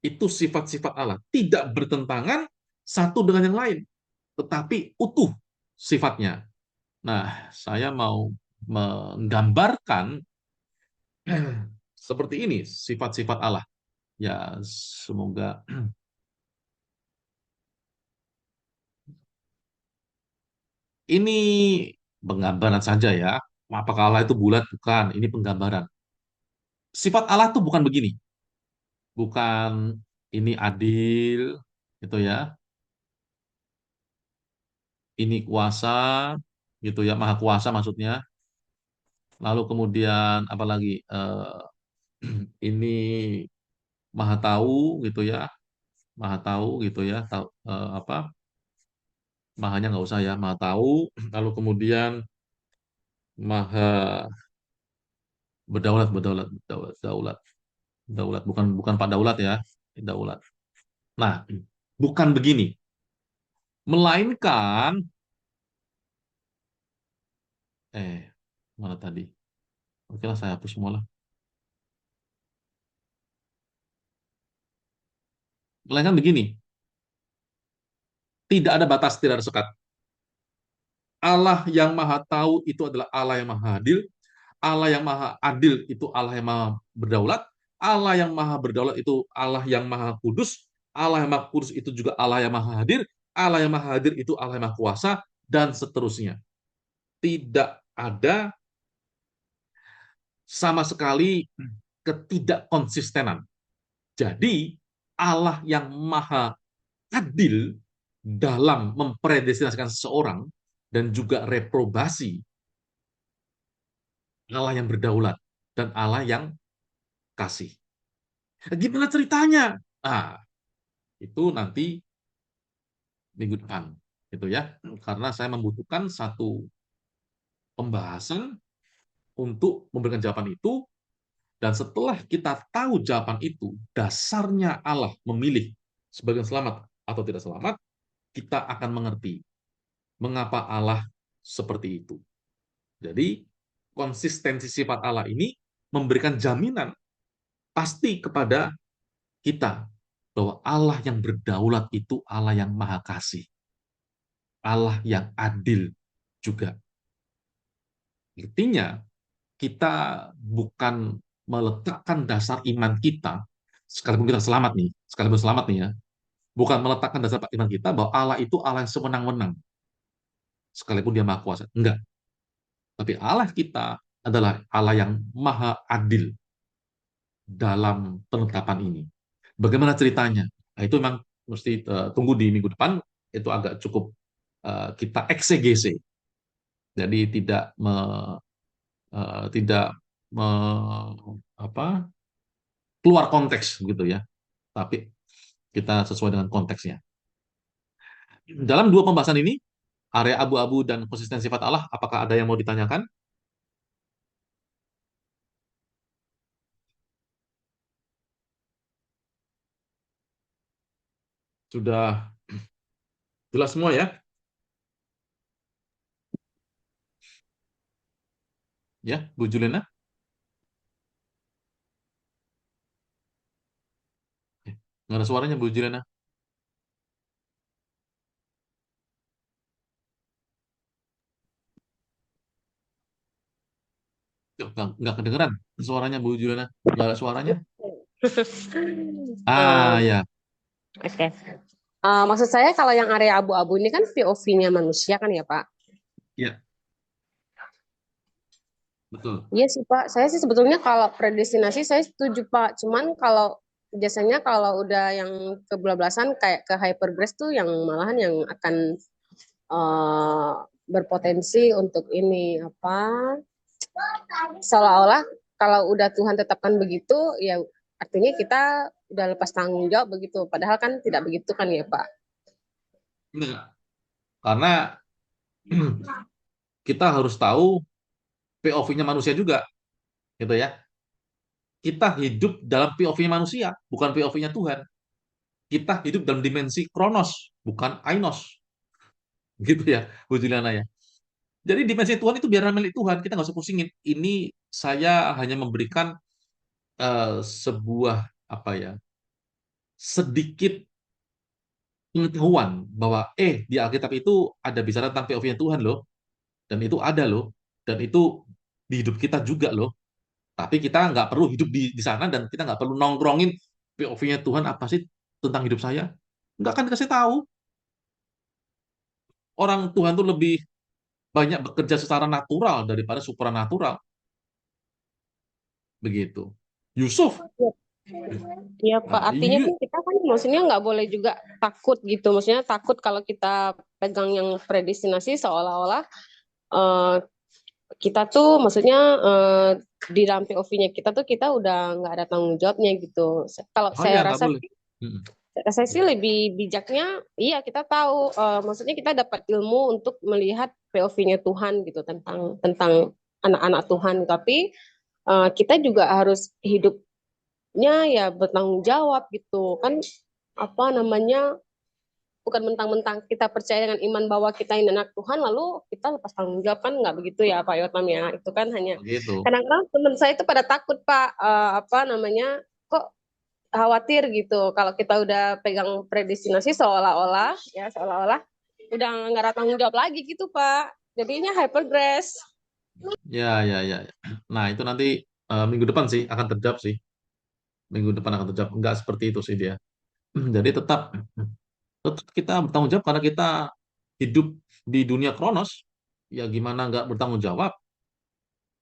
Itu sifat-sifat Allah. Tidak bertentangan satu dengan yang lain. Tetapi utuh sifatnya. Nah, saya mau menggambarkan seperti ini sifat-sifat Allah. Ya, semoga ini penggambaran saja ya. Apakah Allah itu bulat? Bukan. Ini penggambaran. Sifat Allah itu bukan begini. Bukan ini adil, gitu ya. Ini kuasa, gitu ya. Maha kuasa maksudnya. Lalu kemudian apalagi ini maha tahu, gitu ya. maha tahu gitu ya, tahu apa? Mahanya nggak usah ya, maha tahu. Lalu kemudian maha berdaulat, berdaulat, berdaulat, daulat, daulat. Bukan bukan Pak Daulat ya, daulat. Nah, bukan begini, melainkan mana tadi? Oke lah, saya hapus semua lah. Melainkan begini, tidak ada batas, tidak ada sekat. Allah yang maha tahu itu adalah Allah yang maha adil. Allah yang maha adil itu Allah yang maha berdaulat. Allah yang maha berdaulat itu Allah yang maha kudus. Allah yang maha kudus itu juga Allah yang maha hadir. Allah yang maha hadir itu Allah yang maha kuasa, dan seterusnya. Tidak ada sama sekali ketidakkonsistenan. Jadi Allah yang maha adil dalam mempredestinasikan seseorang dan juga reprobasi, Allah yang berdaulat dan Allah yang kasih. Gimana ceritanya? Ah, itu nanti minggu depan, gitu ya. Karena saya membutuhkan satu pembahasan untuk memberikan jawaban itu, dan setelah kita tahu jawaban itu, dasarnya Allah memilih sebagian selamat atau tidak selamat, kita akan mengerti mengapa Allah seperti itu. Jadi, konsistensi sifat Allah ini memberikan jaminan pasti kepada kita bahwa Allah yang berdaulat itu Allah yang maha kasih, Allah yang adil juga. Artinya, kita bukan meletakkan dasar iman kita, sekalipun kita selamat nih, sekalipun selamat nih ya, bukan meletakkan dasar iman kita bahwa Allah itu Allah yang sewenang-wenang, sekalipun dia maha kuasa. Enggak. Tapi Allah kita adalah Allah yang maha adil dalam penetapan ini. Bagaimana ceritanya? Nah, itu memang mesti tunggu di minggu depan, itu agak cukup kita eksegese. Jadi tidak keluar konteks gitu ya. Tapi kita sesuai dengan konteksnya. Dalam dua pembahasan ini, area abu-abu dan konsistensi sifat Allah, apakah ada yang mau ditanyakan? Sudah jelas semua ya? Ya, Bu Juliana? Nggak ada suaranya, Bu Juliana. Nggak kedengeran suaranya, Bu Juliana. Nggak ada suaranya. Ya. Oke. Maksud saya kalau yang area abu-abu ini kan POV-nya manusia kan ya Pak? Iya. Betul. Iya sih Pak, saya sih sebetulnya kalau predestinasi saya setuju Pak. Cuman kalau biasanya kalau udah yang kebablasan kayak ke hypergrace tuh yang malahan yang akan berpotensi untuk ini seolah-olah kalau udah Tuhan tetapkan begitu ya artinya kita udah lepas tanggung jawab begitu. Padahal kan tidak begitu kan ya Pak? Enggak. Karena kita harus tahu POV-nya manusia juga, gitu ya. Kita hidup dalam POV-nya manusia, bukan POV-nya Tuhan. Kita hidup dalam dimensi kronos, bukan ainos. Gitu ya, Bu Juliana ya. Jadi dimensi Tuhan itu biar milik Tuhan, kita nggak usah pusingin. Ini saya hanya memberikan sebuah sedikit pengetahuan bahwa di Alkitab itu ada bicara tentang POV-nya Tuhan loh, dan itu ada loh, dan itu di hidup kita juga loh. Tapi kita nggak perlu hidup di sana, dan kita nggak perlu nongkrongin POV-nya Tuhan apa sih tentang hidup saya. Nggak akan dikasih tahu. Orang Tuhan tuh lebih banyak bekerja secara natural daripada supranatural. Begitu. Yusuf. Iya Pak, artinya kan kita kan maksudnya nggak boleh juga takut gitu. Maksudnya takut kalau kita pegang yang predestinasi seolah-olah kita tuh maksudnya di dalam POV-nya kita tuh kita udah nggak ada tanggung jawabnya gitu. Kalau saya rasa Saya sih lebih bijaknya, iya kita tahu, maksudnya kita dapat ilmu untuk melihat POV-nya Tuhan gitu tentang tentang anak-anak Tuhan. Tapi kita juga harus hidupnya ya bertanggung jawab gitu kan, apa namanya, bukan mentang-mentang kita percaya dengan iman bahwa kita ini anak Tuhan lalu kita lepas tanggung jawab, kan nggak begitu ya Pak Yotam ya. Itu kan hanya Begitu. kadang-kadang teman saya itu pada takut Pak, apa namanya, kok khawatir gitu kalau kita udah pegang predestinasi seolah-olah ya, seolah-olah udah nggak ada tanggung jawab lagi gitu Pak, jadinya hyper grace. Ya, ya, ya. Nah, itu nanti minggu depan sih akan terjawab sih. Minggu depan akan terjawab. Enggak seperti itu sih dia. Jadi tetap kita bertanggung jawab karena kita hidup di dunia kronos. Ya gimana nggak bertanggung jawab?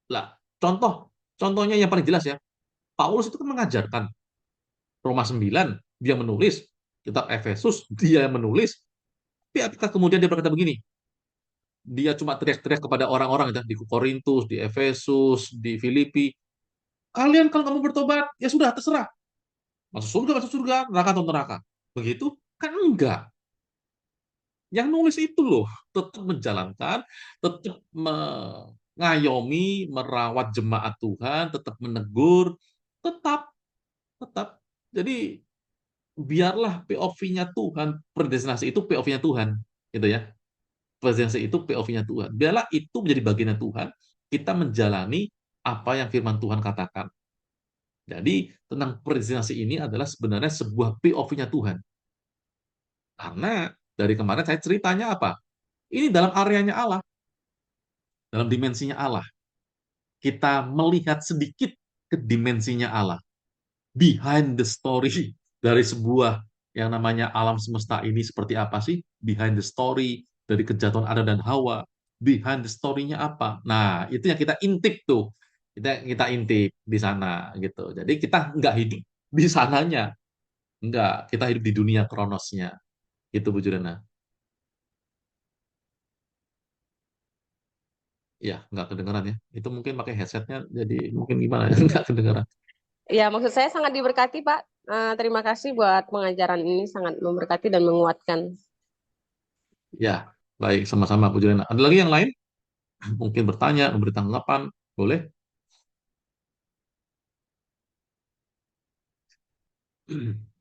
Lah, contohnya yang paling jelas ya. Paulus itu kan mengajarkan Roma 9, dia menulis kitab Efesus, dia yang menulis. Tapi apakah kemudian dia berkata begini? Dia cuma teriak-teriak kepada orang-orang di Korintus, di Efesus, di Filipi. Kalian kalau kamu bertobat, ya sudah terserah. Masuk surga, neraka atau neraka. Begitu? Kan enggak. Yang nulis itu loh, tetap menjalankan, tetap mengayomi, merawat jemaat Tuhan, tetap menegur, tetap, tetap. Jadi biarlah POV-nya Tuhan, predestinasi itu POV-nya Tuhan, gitu ya. Predestinasi itu POV-nya Tuhan. Biarlah itu menjadi bagiannya Tuhan, kita menjalani apa yang firman Tuhan katakan. Jadi tentang predestinasi ini adalah sebenarnya sebuah POV-nya Tuhan. Karena dari kemarin saya ceritanya apa? Ini dalam areanya Allah, dalam dimensinya Allah. Kita melihat sedikit ke dimensinya Allah. Behind the story dari sebuah yang namanya alam semesta ini seperti apa sih? Behind the story dari kejatuhan Adam dan Hawa. Behind the story-nya apa? Nah, itu yang kita intip tuh. Kita intip di sana gitu. Jadi kita nggak hidup di sananya. Nggak, kita hidup di dunia kronosnya. Itu Bu Jurena. Ya, nggak kedengeran ya. Itu mungkin pakai headsetnya, jadi mungkin gimana ya, nggak kedengeran. Ya maksud saya sangat diberkati Pak. Terima kasih buat pengajaran ini, sangat memberkati dan menguatkan. Ya, baik, sama-sama Bu Juliana. Ada lagi yang lain? Mungkin bertanya, memberi tanggapan, boleh?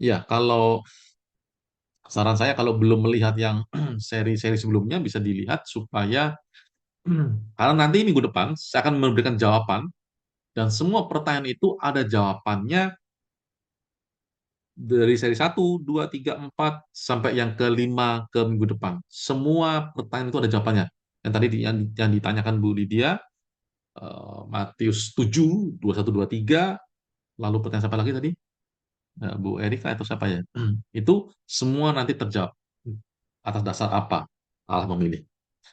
Ya, kalau saran saya kalau belum melihat yang seri-seri sebelumnya bisa dilihat supaya karena nanti minggu depan saya akan memberikan jawaban dan semua pertanyaan itu ada jawabannya dari seri 1, 2, 3, 4 sampai yang kelima ke minggu depan. Semua pertanyaan itu ada jawabannya. Yang tadi yang ditanyakan Bu Lydia, Matius 7, 21, 23, lalu pertanyaan siapa lagi tadi? Bu Erika atau siapa ya? Itu semua nanti terjawab. Atas dasar apa Allah memilih.